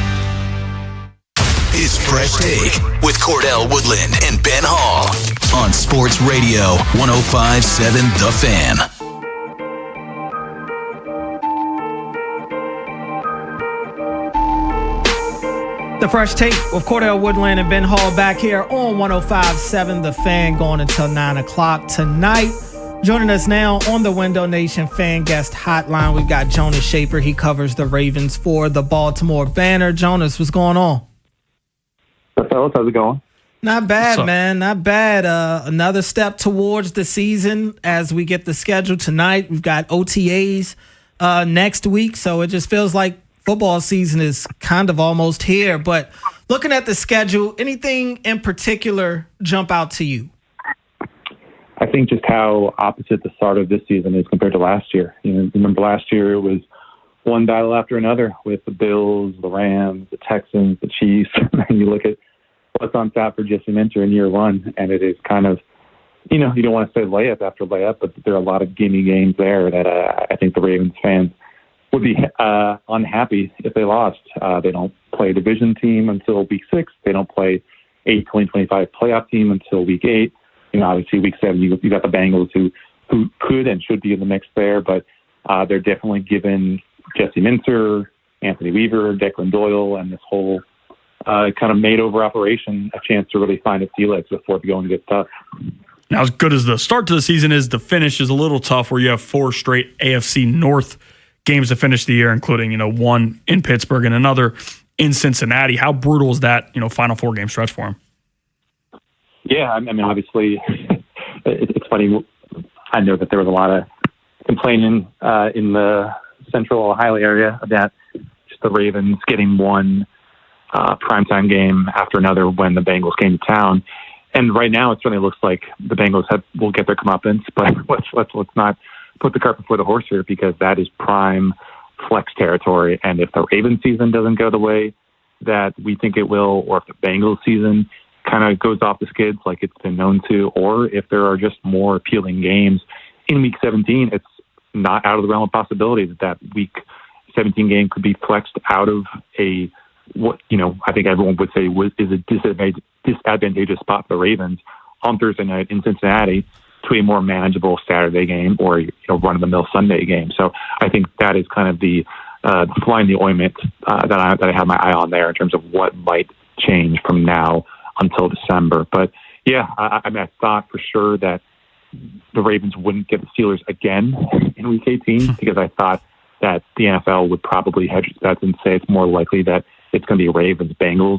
Is Fresh Take with Cordell Woodland and Ben Hall on Sports Radio 105.7 The Fan. The Fresh Take with Cordell Woodland and Ben Hall back here on 105.7 The Fan, going until 9 o'clock tonight. Joining us now on the Window Nation Fan Guest Hotline, we've got Jonas Shaper. He covers the Ravens for the Baltimore Banner. Jonas, what's going on? Fellas, how's it going? Not bad, man. Not bad. Another step towards the season as we get the schedule tonight. We've got OTAs next week, so it just feels like football season is kind of almost here. But looking at the schedule, anything in particular jump out to you? I think just how opposite the start of this season is compared to last year. You know, remember last year it was one battle after another with the Bills, the Rams, the Texans, the Chiefs. And you look at what's on tap for Jesse Minter in year one, and it is kind of, you know, you don't want to say layup after layup, but there are a lot of gimme games there that I think the Ravens fans would be unhappy if they lost. They don't play a division team until week 6. They don't play a 2025 playoff team until week 8. You know, obviously week 7, you got the Bengals who could and should be in the mix there, but they're definitely given Jesse Minter, Anthony Weaver, Declan Doyle, and this whole kind of made-over operation a chance to really find its sea legs before it going to get tough. Now, as good as the start to the season is, the finish is a little tough where you have 4 straight AFC North games to finish the year, including, one in Pittsburgh and another in Cincinnati. How brutal is that, final 4-game stretch for him? Yeah, I mean, obviously, it's funny. I know that there was a lot of complaining in the central Ohio area about just the Ravens getting one primetime game after another when the Bengals came to town. And right now, it certainly looks like the Bengals will get their comeuppance, but let's not put the cart before the horse here, because that is prime flex territory. And if the Ravens season doesn't go the way that we think it will, or if the Bengals season kind of goes off the skids like it's been known to, or if there are just more appealing games in Week 17, it's not out of the realm of possibility that Week 17 game could be flexed out of what I think everyone would say is a disadvantageous spot for the Ravens on Thursday night in Cincinnati to a more manageable Saturday game or run-of-the-mill Sunday game. So I think that is kind of the fly in the ointment that I have my eye on there in terms of what might change from now until December. But yeah, I thought for sure that the Ravens wouldn't get the Steelers again in Week 18 because I thought that the NFL would probably hedge its bets and say it's more likely that it's going to be Ravens-Bengals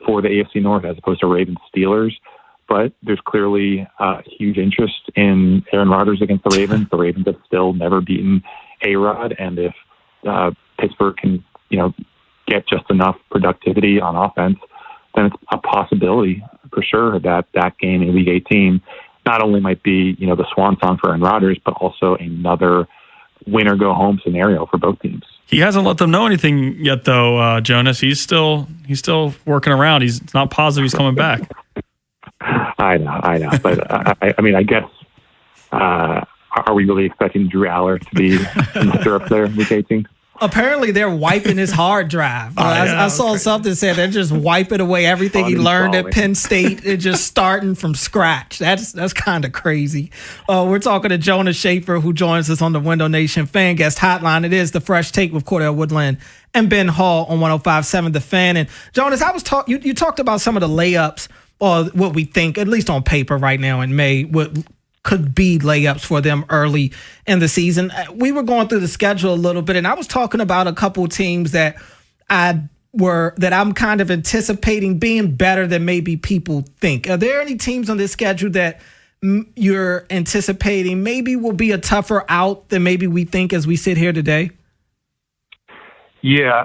for the AFC North as opposed to Ravens-Steelers. But there's clearly huge interest in Aaron Rodgers against the Ravens. The Ravens have still never beaten A-Rod, and if Pittsburgh can, get just enough productivity on offense, then it's a possibility for sure that that game in Week 18 not only might be, the swan song for Aaron Rodgers, but also another win or go home scenario for both teams. He hasn't let them know anything yet, though, Jonas. He's still working around. He's not positive he's coming back. I know. But I guess, are we really expecting Drew Aller to be in the stirrups there in Week 18? Apparently, they're wiping his hard drive. I saw something said they're just wiping away everything he learned at Penn State and just starting from scratch. That's kind of crazy. We're talking to Jonas Schaefer, who joins us on the Window Nation Fan Guest Hotline. It is the Fresh Take with Cordell Woodland and Ben Hall on 105.7 The Fan. And Jonas, you talked about some of the layups, or what we think, at least on paper right now in May, could be layups for them early in the season. We were going through the schedule a little bit, and I was talking about a couple teams that I'm kind of anticipating being better than maybe people think. Are there any teams on this schedule that you're anticipating maybe will be a tougher out than maybe we think as we sit here today? Yeah,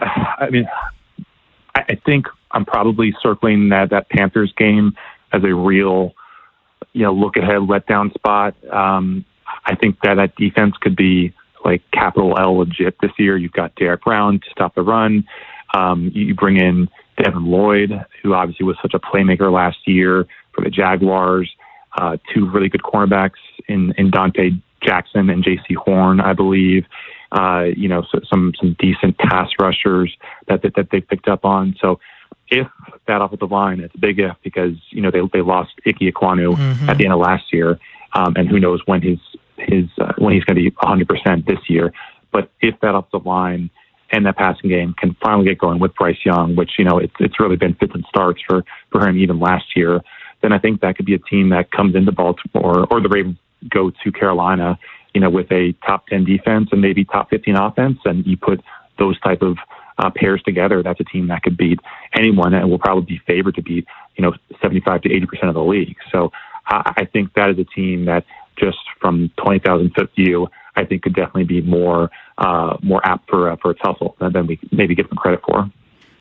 I think I'm probably circling that Panthers game as a real look ahead, letdown spot. I think that defense could be like capital L legit this year. You've got Derek Brown to stop the run. You bring in Devin Lloyd, who obviously was such a playmaker last year for the Jaguars. Two really good cornerbacks in Dante Jackson and J.C. Horn, I believe. So some decent pass rushers that they picked up on. So if that offensive line, it's a big if, because they lost Ike Ekwonu at the end of last year, and who knows when he's going to be 100% this year. But if that offensive line and that passing game can finally get going with Bryce Young, which it's really been fits and starts for him even last year, then I think that could be a team that comes into Baltimore, or the Ravens go to Carolina, with a top 10 defense and maybe top 15 offense, and you put those type of pairs together, that's a team that could beat anyone and will probably be favored to beat 75 to 80% of the league. So I think that is a team that, just from 20,000 foot view, I think could definitely be more apt for a tussle than we maybe give them credit for.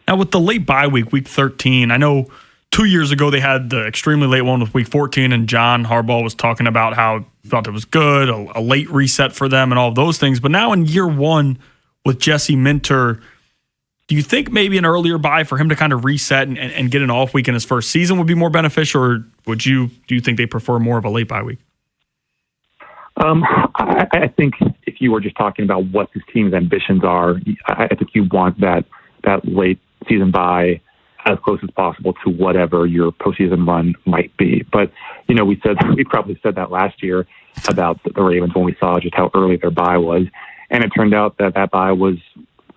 Now, with the late bye week, week 13, I know 2 years ago they had the extremely late one with week 14, and John Harbaugh was talking about how he thought it was good, a late reset for them and all of those things. But now in year one with Jesse Minter, do you think maybe an earlier bye for him to kind of reset and get an off week in his first season would be more beneficial, or do you think they prefer more of a late bye week? I think if you were just talking about what this team's ambitions are, I think you want that late season bye as close as possible to whatever your postseason run might be. But we probably said that last year about the Ravens when we saw just how early their bye was, and it turned out that bye was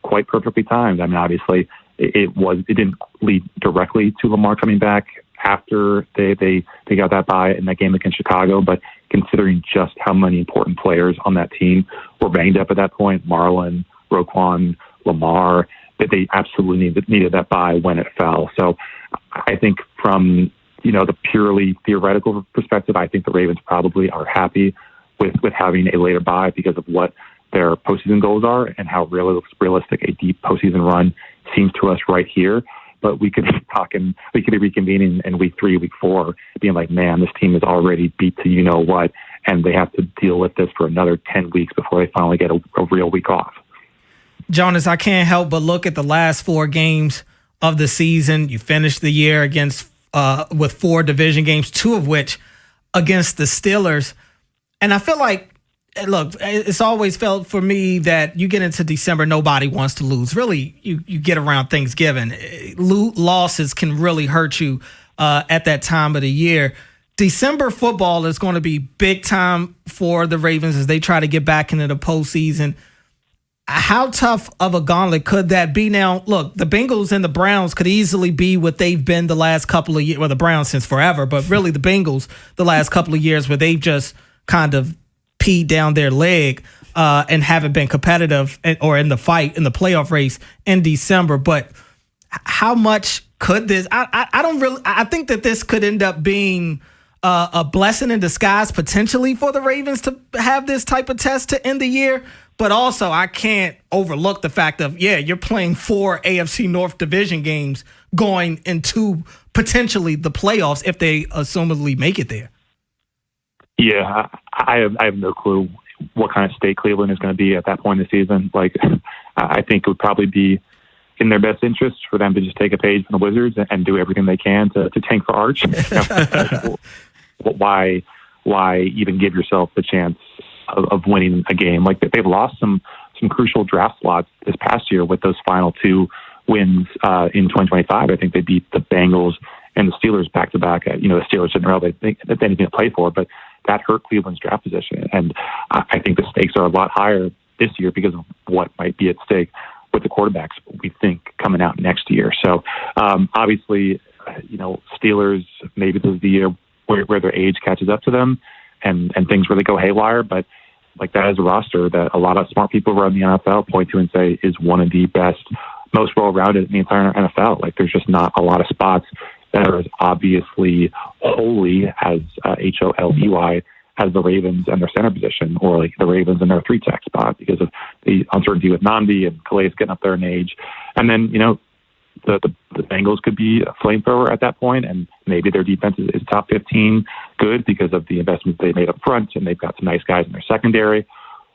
quite perfectly timed. Obviously, it didn't lead directly to Lamar coming back after they got that bye in that game against Chicago, but considering just how many important players on that team were banged up at that point, Marlon, Roquan, Lamar, that they absolutely needed that bye when it fell. So I think from the purely theoretical perspective, I think the Ravens probably are happy with having a later bye because of what their postseason goals are and how realistic a deep postseason run seems to us right here. But we could be reconvening in week 3, week 4, being like, man, this team is already beat to what, and they have to deal with this for another 10 weeks before they finally get a real week off. Jonas, I can't help but look at the last 4 games of the season. You finished the year with 4 division games, 2 of which against the Steelers. And I feel like, look, it's always felt for me that you get into December, nobody wants to lose. Really, you get around Thanksgiving. Losses can really hurt you at that time of the year. December football is going to be big time for the Ravens as they try to get back into the postseason. How tough of a gauntlet could that be? Now, look, the Bengals and the Browns could easily be what they've been the last couple of years. Well, the Browns since forever, but really the Bengals the last couple of years where they've just kind of peed down their leg and haven't been competitive or in the fight in the playoff race in December. But how much could this? I think that this could end up being a blessing in disguise potentially for the Ravens to have this type of test to end the year. But also, I can't overlook the fact of, you're playing 4 AFC North division games going into potentially the playoffs if they assumedly make it there. Yeah, I have no clue what kind of state Cleveland is going to be at that point in the season. Like, I think it would probably be in their best interest for them to just take a page from the Wizards and do everything they can to tank for Arch. Why even give yourself the chance of winning a game? Like, they've lost some crucial draft slots this past year with those final 2 wins in 2025. I think they beat the Bengals and the Steelers back to back. The Steelers didn't really think that anything to play for, but that hurt Cleveland's draft position. And I think the stakes are a lot higher this year because of what might be at stake with the quarterbacks we think coming out next year. So obviously, Steelers, maybe this is the year where their age catches up to them and things really go haywire. But like, that is a roster that a lot of smart people around the NFL point to and say is one of the best, most well-rounded in the entire NFL. Like, there's just not a lot of spots that are as obviously holy as HOLEY as the Ravens and their center position, or like the Ravens and their 3-tech spot, because of the uncertainty with Nandi and Calais getting up there in age. And then, the Bengals could be a flamethrower at that point, and maybe their defense is top 15 good because of the investments they made up front, and they've got some nice guys in their secondary.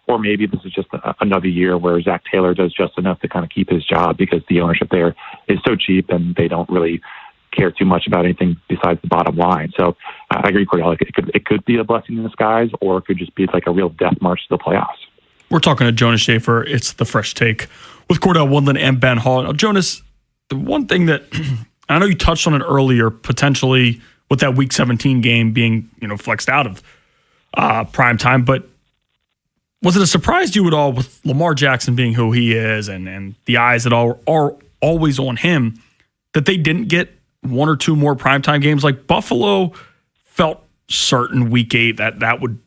Or maybe this is just another year where Zach Taylor does just enough to kind of keep his job because the ownership there is so cheap and they don't really care too much about anything besides the bottom line. So I agree, Cordell. It could be a blessing in disguise, or it could just be like a real death march to the playoffs. We're talking to Jonas Schaefer. It's The Fresh Take with Cordell Woodland and Ben Hall. Now, Jonas, the one thing that I know you touched on it earlier, potentially with that Week 17 game being flexed out of prime time, but was it a surprise to you at all with Lamar Jackson being who he is and the eyes that are always on him that they didn't get 1 or 2 more primetime games? Like, Buffalo felt certain Week 8 that would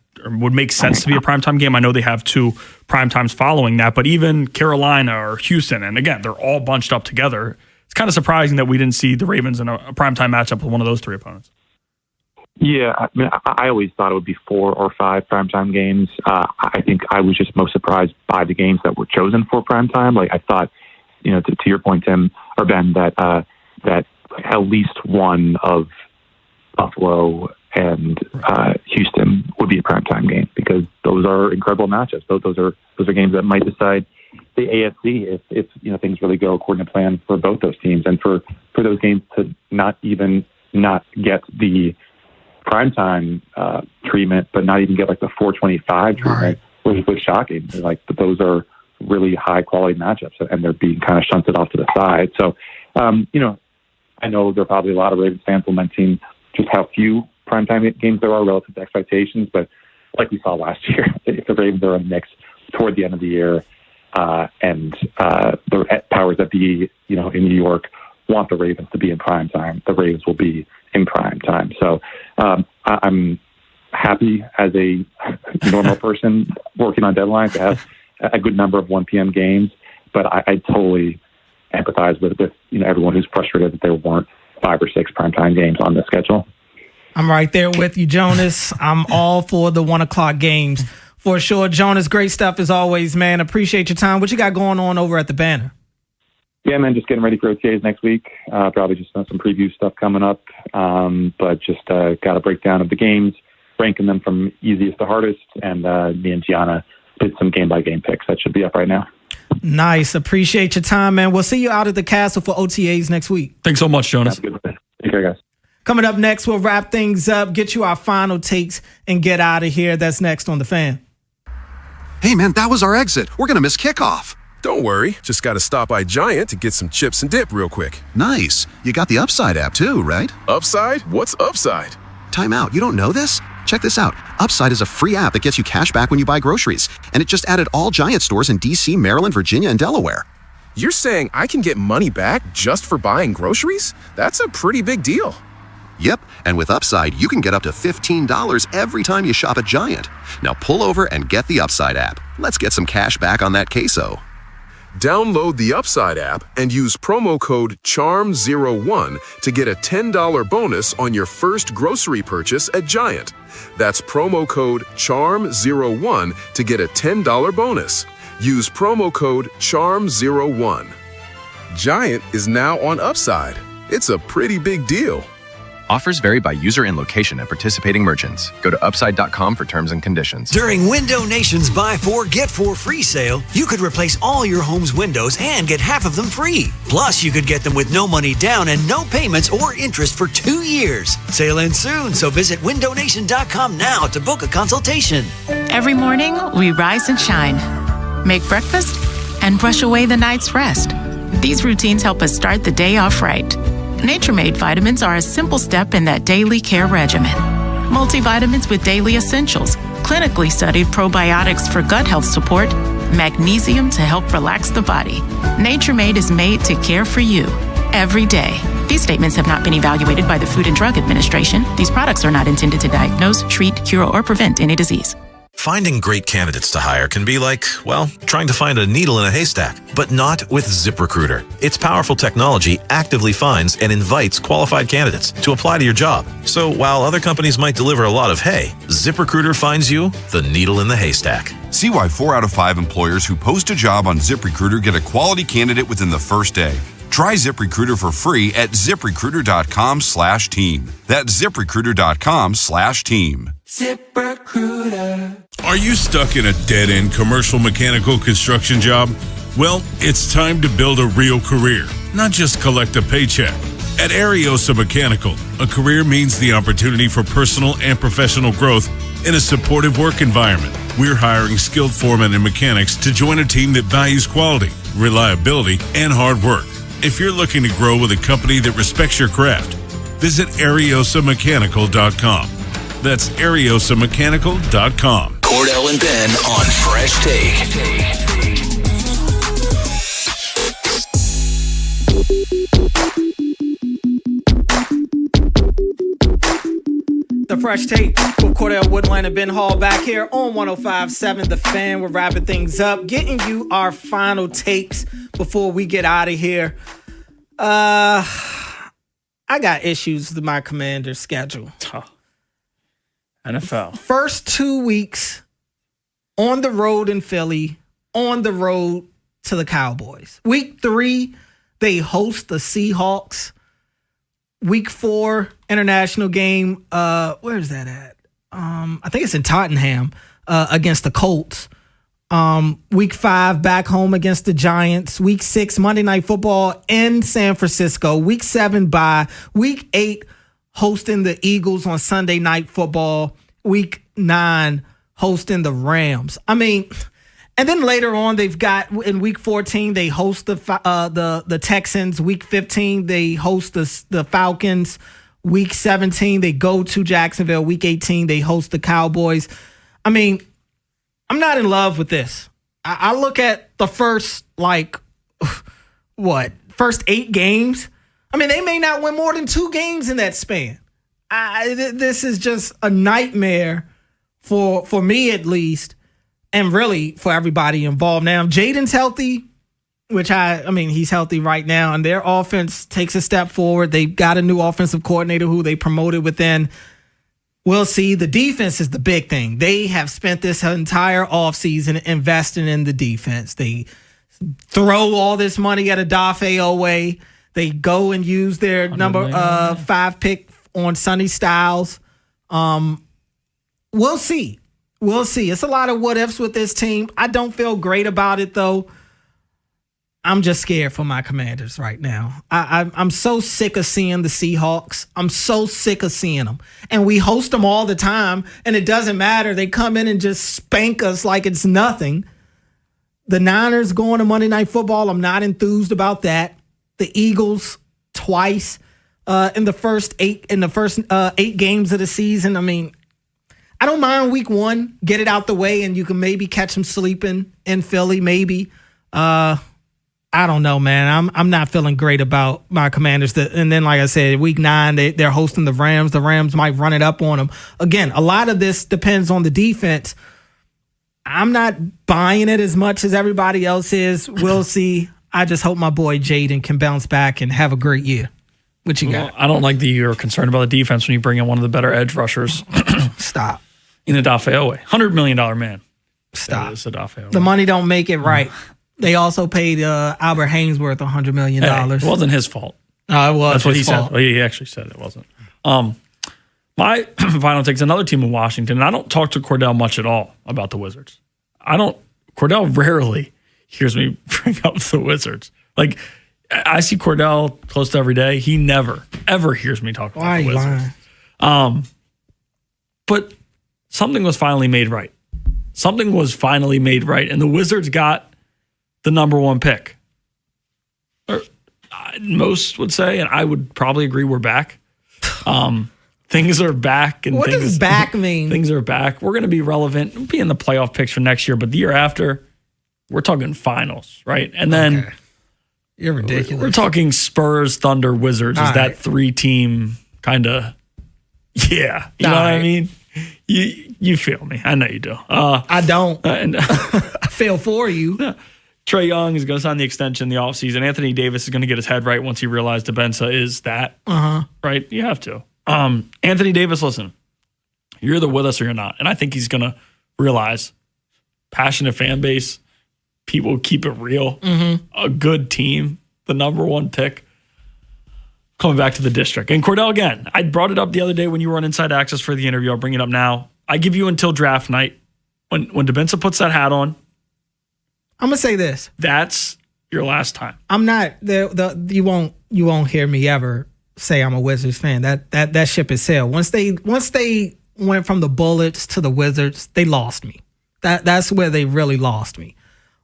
make sense to be a primetime game. I know they have 2 primetimes following that, but even Carolina or Houston, and again, they're all bunched up together. It's kind of surprising that we didn't see the Ravens in a primetime matchup with one of those 3 opponents. Yeah, I mean, I always thought it would be 4 or 5 primetime games. I think I was just most surprised by the games that were chosen for primetime. Like, I thought, to your point, Tim or Ben, that at least one of Buffalo and Houston would be a primetime game because those are incredible matchups. Those are games that might decide the AFC if things really go according to plan for both those teams. And for those games to not get the primetime treatment, but not even get like the 425 treatment was shocking. Like, those are really high quality matchups, and they're being kind of shunted off to the side. So, I know there are probably a lot of Ravens fans lamenting just how few primetime games there are relative to expectations. But like we saw last year, if the Ravens are in the mix toward the end of the year, and the powers that be, in New York want the Ravens to be in primetime, the Ravens will be in primetime. So I'm happy as a normal person working on deadlines to have a good number of 1 p.m. games, but I totally empathize with everyone who's frustrated that there weren't 5 or 6 primetime games on the schedule. I'm right there with you, Jonas. I'm all for the 1 o'clock games for sure. Jonas, great stuff as always, man. Appreciate your time. What you got going on over at the Banner? Yeah, man, just getting ready for OTAs next week. Probably just some preview stuff coming up, but just got a breakdown of the games, ranking them from easiest to hardest, and me and Gianna did some game-by-game picks. That should be up right now. Nice. Appreciate your time, man. We'll see you out at the Castle for OTAs next week. Thanks so much, Jonas. Take care, guys. Coming up next, we'll wrap things up, get you our final takes, and get out of here. That's next on The Fan. Hey, man, that was our exit. We're going to miss kickoff. Don't worry. Just got to stop by Giant to get some chips and dip real quick. Nice. You got the Upside app too, right? Upside? What's Upside? Time out. You don't know this? Check this out. Upside is a free app that gets you cash back when you buy groceries. And it just added all Giant stores in D.C., Maryland, Virginia, and Delaware. You're saying I can get money back just for buying groceries? That's a pretty big deal. Yep, and with Upside, you can get up to $15 every time you shop at Giant. Now pull over and get the Upside app. Let's get some cash back on that queso. Download the Upside app and use promo code CHARM01 to get a $10 bonus on your first grocery purchase at Giant. That's promo code CHARM01 to get a $10 bonus. Use promo code CHARM01. Giant is now on Upside. It's a pretty big deal. Offers vary by user and location at participating merchants. Go to upside.com for terms and conditions. During Window Nation's Buy 4 Get 4 free sale, you could replace all your home's windows and get half of them free. Plus, you could get them with no money down and no payments or interest for 2 years. Sale ends soon, so visit windownation.com now to book a consultation. Every morning, we rise and shine, make breakfast, and brush away the night's rest. These routines help us start the day off right. Nature-Made vitamins are a simple step in that daily care regimen. Multivitamins with daily essentials, clinically studied probiotics for gut health support, magnesium to help relax the body. Nature-Made is made to care for you every day. These statements have not been evaluated by the Food and Drug Administration. These products are not intended to diagnose, treat, cure, or prevent any disease. Finding great candidates to hire can be like, well, trying to find a needle in a haystack, but not with ZipRecruiter. Its powerful technology actively finds and invites qualified candidates to apply to your job. So while other companies might deliver a lot of hay, ZipRecruiter finds you the needle in the haystack. See why 4 out of 5 employers who post a job on ZipRecruiter get a quality candidate within the first day. Try ZipRecruiter for free at ZipRecruiter.com/team. That's ZipRecruiter.com/team. ZipRecruiter. Are you stuck in a dead-end commercial mechanical construction job? Well, it's time to build a real career, not just collect a paycheck. At Ariosa Mechanical, a career means the opportunity for personal and professional growth in a supportive work environment. We're hiring skilled foremen and mechanics to join a team that values quality, reliability, and hard work. If you're looking to grow with a company that respects your craft, visit AriosaMechanical.com. That's AriosaMechanical.com. Cordell and Ben on Fresh Take. The Fresh Take with Cordell Woodland and Ben Hall back here on 105.7 The Fan. We're wrapping things up, getting you our final takes before we get out of here. I got issues with my Commander's schedule. NFL. First 2 weeks on the road in Philly, on the road to the Cowboys. Week 3, they host the Seahawks. Week 4, international game. Where is that at? I think it's in Tottenham against the Colts. Week 5, back home against the Giants. Week 6, Monday Night Football in San Francisco. Week 7, bye. Week 8, hosting the Eagles on Sunday Night Football. Week 9, hosting the Rams. I mean, and then later on, they've got in Week 14, they host the Texans. Week 15, they host the Falcons. Week 17, they go to Jacksonville. Week 18, they host the Cowboys. I mean, I'm not in love with this. I look at the first, first 8 games. I mean, they may not win more than 2 games in that span. This is just a nightmare for me, at least, and really for everybody involved. Now, Jaden's healthy, which I mean, he's healthy right now, and their offense takes a step forward. They've got a new offensive coordinator who they promoted within. We'll see. The defense is the big thing. They have spent this entire offseason investing in the defense. They throw all this money at Odafe Owe. They go and use their number 5 pick on Sonny Styles. We'll see. We'll see. It's a lot of what ifs with this team. I don't feel great about it, though. I'm just scared for my Commanders right now. I'm so sick of seeing the Seahawks. I'm so sick of seeing them. And we host them all the time, and it doesn't matter. They come in and just spank us like it's nothing. The Niners going to Monday Night Football, I'm not enthused about that. The Eagles twice in the first 8 games of the season. I mean, I don't mind week 1. Get it out the way, and you can maybe catch them sleeping in Philly, maybe. I don't know, man. I'm not feeling great about my Commanders. And then, like I said, week 9, they're hosting the Rams. The Rams might run it up on them. Again, a lot of this depends on the defense. I'm not buying it as much as everybody else is. We'll see. I just hope my boy Jaden can bounce back and have a great year. What you got? I don't like that you're concerned about the defense when you bring in one of the better edge rushers. Stop. In Adafeowe. $100 million man. Stop. Adafeowe. The money don't make it right. They also paid Albert Hainsworth $100 million. Hey, it wasn't his fault. No, it was. That's what he his fault. said. Well, he actually said it wasn't. My final take is another team in Washington, and I don't talk to Cordell much at all about the Wizards. Cordell rarely hears me bring up the Wizards. Like, I see Cordell close to every day. He never, ever hears me talk about the Wizards. Lying? But something was finally made right. Something was finally made right, and the Wizards got the number one pick. Or, most would say, and I would probably agree, we're back. Things are back. And what does back mean? Things are back. We're going to be relevant. We'll be in the playoff picture next year, but the year after, we're talking finals, right? And then you're ridiculous. We're talking Spurs, Thunder, Wizards. Is that 3-team kind of? Yeah, you know what I mean. You feel me? I know you do. I don't. And I feel for you. Trae Young is going to sign the extension in the offseason. Anthony Davis is going to get his head right once he realized DeBenza is that. Right? You have to. Anthony Davis, listen, you're either with us or you're not. And I think he's going to realize passionate fan base, people keep it real, a good team, the number one pick, coming back to the district. And Cordell, again, I brought it up the other day when you were on Inside Access for the interview. I'll bring it up now. I give you until draft night. When DeBenza puts that hat on, I'm going to say this. That's your last time. I'm not, you won't hear me ever say I'm a Wizards fan. That ship is sailed. Once they went from the Bullets to the Wizards, they lost me. That's where they really lost me.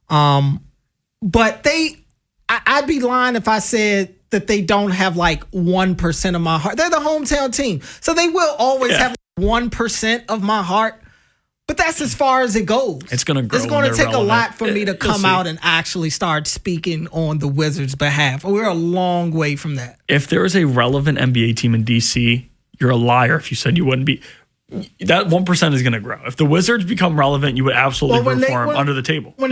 But I'd be lying if I said that they don't have like 1% of my heart. They're the hometown team, so they will always have 1% of my heart. But that's as far as it goes. It's going to grow. It's going to take a lot for me to come out and actually start speaking on the Wizards' behalf. We're a long way from that. If there is a relevant NBA team in DC, you're a liar if you said you wouldn't be. That 1% is going to grow. If the Wizards become relevant, you would absolutely root for them under the table. When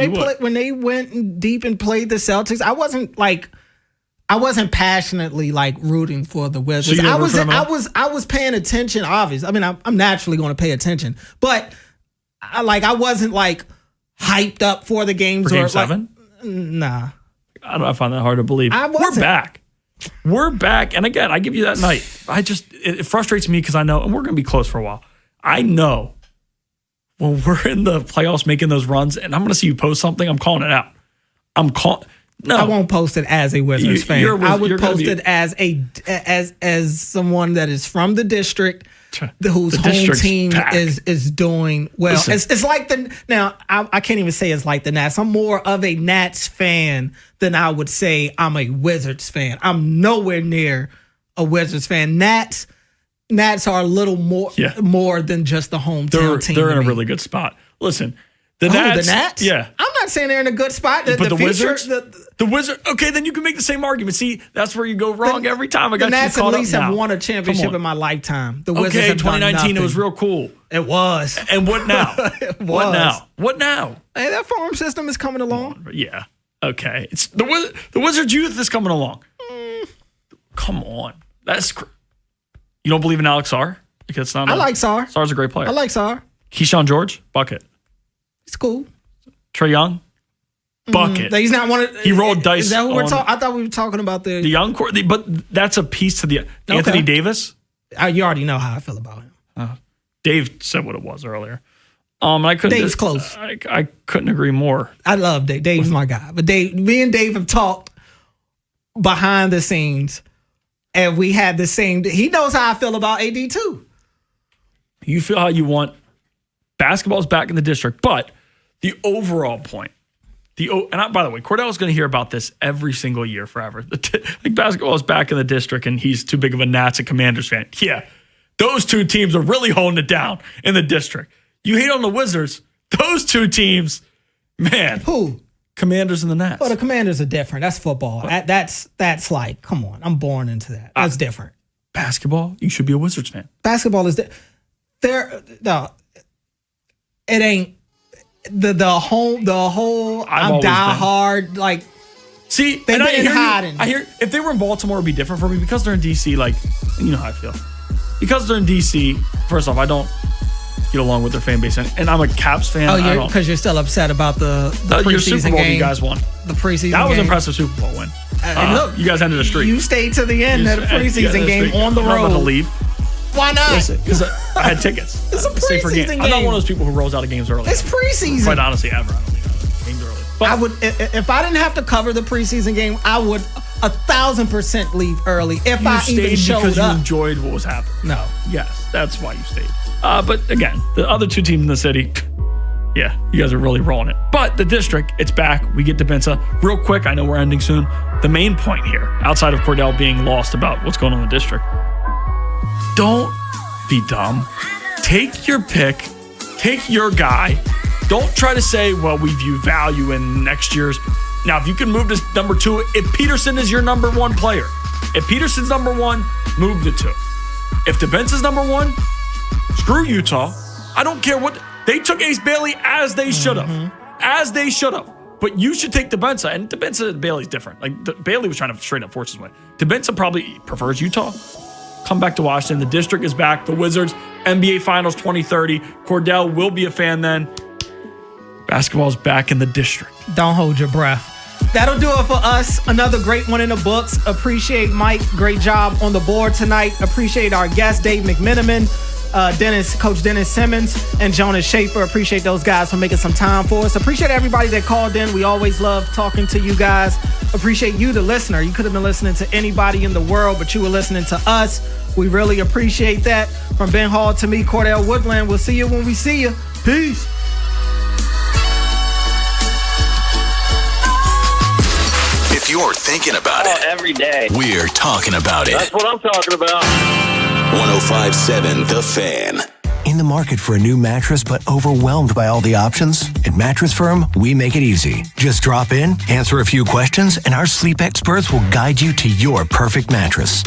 they went deep and played the Celtics, I wasn't passionately like rooting for the Wizards. So I was paying attention. Obviously, I mean, I'm naturally going to pay attention, but I wasn't like hyped up for the games. For Game 7? Nah. I find that hard to believe. We're back. We're back. And again, I give you that night. It frustrates me because I know, and we're going to be close for a while. I know when we're in the playoffs making those runs, and I'm going to see you post something, I'm calling it out. No. I won't post it as a Wizards fan. I would post it as someone that is from the district whose home team is doing well. It's like I can't even say it's like the Nats. I'm more of a Nats fan than I would say I'm a Wizards fan. I'm nowhere near a Wizards fan. Nats are a little more than just the hometown team. They're in a really good spot. Listen, the Nats? Yeah. I'm not saying they're in a good spot. But the Wizards? The Wizards? Okay, then you can make the same argument. See, that's where you go wrong every time. I got the Nats you caught at least up have now. won a championship in my lifetime. The Wizards okay, have 2019, it was real cool. It was. And what now? It was. What now? Hey, that farm system is coming along. Yeah. Okay. It's the Wizards youth is coming along. Come on. You don't believe in Alex Sarr? Because I like Sarr. Sarr's a great player. I like Sarr. Keyshawn George, bucket. It's cool. Trae Young, bucket. He's not one of. He rolled dice. Is that what we're talking? I thought we were talking about the young core, but that's a piece to the Anthony Davis. You already know how I feel about him. Dave said what it was earlier. I couldn't. Dave's close. I couldn't agree more. I love Dave. Dave's my guy. But me and Dave have talked behind the scenes, and we had the same. He knows how I feel about AD too. You feel how you want basketball's back in the district, but the overall point, by the way, Cordell's going to hear about this every single year forever. Like basketball is back in the district, and he's too big of a Nats and Commanders fan. Yeah, those two teams are really holding it down in the district. You hate on the Wizards. Those two teams, man. Who? Commanders and the Nats. Well, the Commanders are different. That's football. That's like, come on. I'm born into that. That's different. Basketball, you should be a Wizards fan. Basketball is it the whole I'm die hard. Like, see, they've and been hiding. I hear if they were in Baltimore, it'd be different for me because they're in DC. Like, you know how I feel. Because they're in DC. First off, I don't get along with their fan base, and I'm a Caps fan. Oh, because you're still upset about the preseason your Super Bowl game. You guys won. The preseason that was game. Impressive Super Bowl win. Look, you guys ended the streak. You stayed to the end of the preseason game on the road. I'm not about to leave. Why not? Because I had tickets. It's a preseason game. I'm not one of those people who rolls out of games early. It's preseason. Quite honestly, ever. I don't leave out of games early. But I would, if I didn't have to cover the preseason game, I would 1,000% leave early if I even showed because up. You enjoyed what was happening. No. Yes, that's why you stayed. But again, the other two teams in the city, yeah, you guys are really rolling it. But the district, it's back. We get DeBenza. Real quick, I know we're ending soon. The main point here, outside of Cordell being lost about what's going on in the district, don't be dumb. Take your pick. Take your guy. Don't try to say, well, we view value in next year's. Now, if you can move to number 2, if Peterson is your number 1 player, if Peterson's number 1, move to 2. If DeBenza's number 1, screw Utah. I don't care what. They took Ace Bailey as they should have. As they should have. But you should take DeBenza. And DeBenza, Bailey's different. Like, Bailey was trying to straight up force his way. DeBenza probably prefers Utah. Come back to Washington. The district is back. The Wizards, NBA Finals 2030. Cordell will be a fan then. Basketball's back in the district. Don't hold your breath. That'll do it for us. Another great one in the books. Appreciate Mike. Great job on the board tonight. Appreciate our guest, Dave McMenamin, Coach Dennis Simmons, and Jonas Schaefer. Appreciate those guys for making some time for us. Appreciate everybody that called in. We always love talking to you guys. Appreciate you, the listener. You could have been listening to anybody in the world, but you were listening to us. We really appreciate that. From Ben Hall to me, Cordell Woodland. We'll see you when we see you. Peace. If you're thinking about it every day, we're talking about it. That's what I'm talking about. 105.7 The Fan. In the market for a new mattress but overwhelmed by all the options? At Mattress Firm, we make it easy. Just drop in, answer a few questions, and our sleep experts will guide you to your perfect mattress.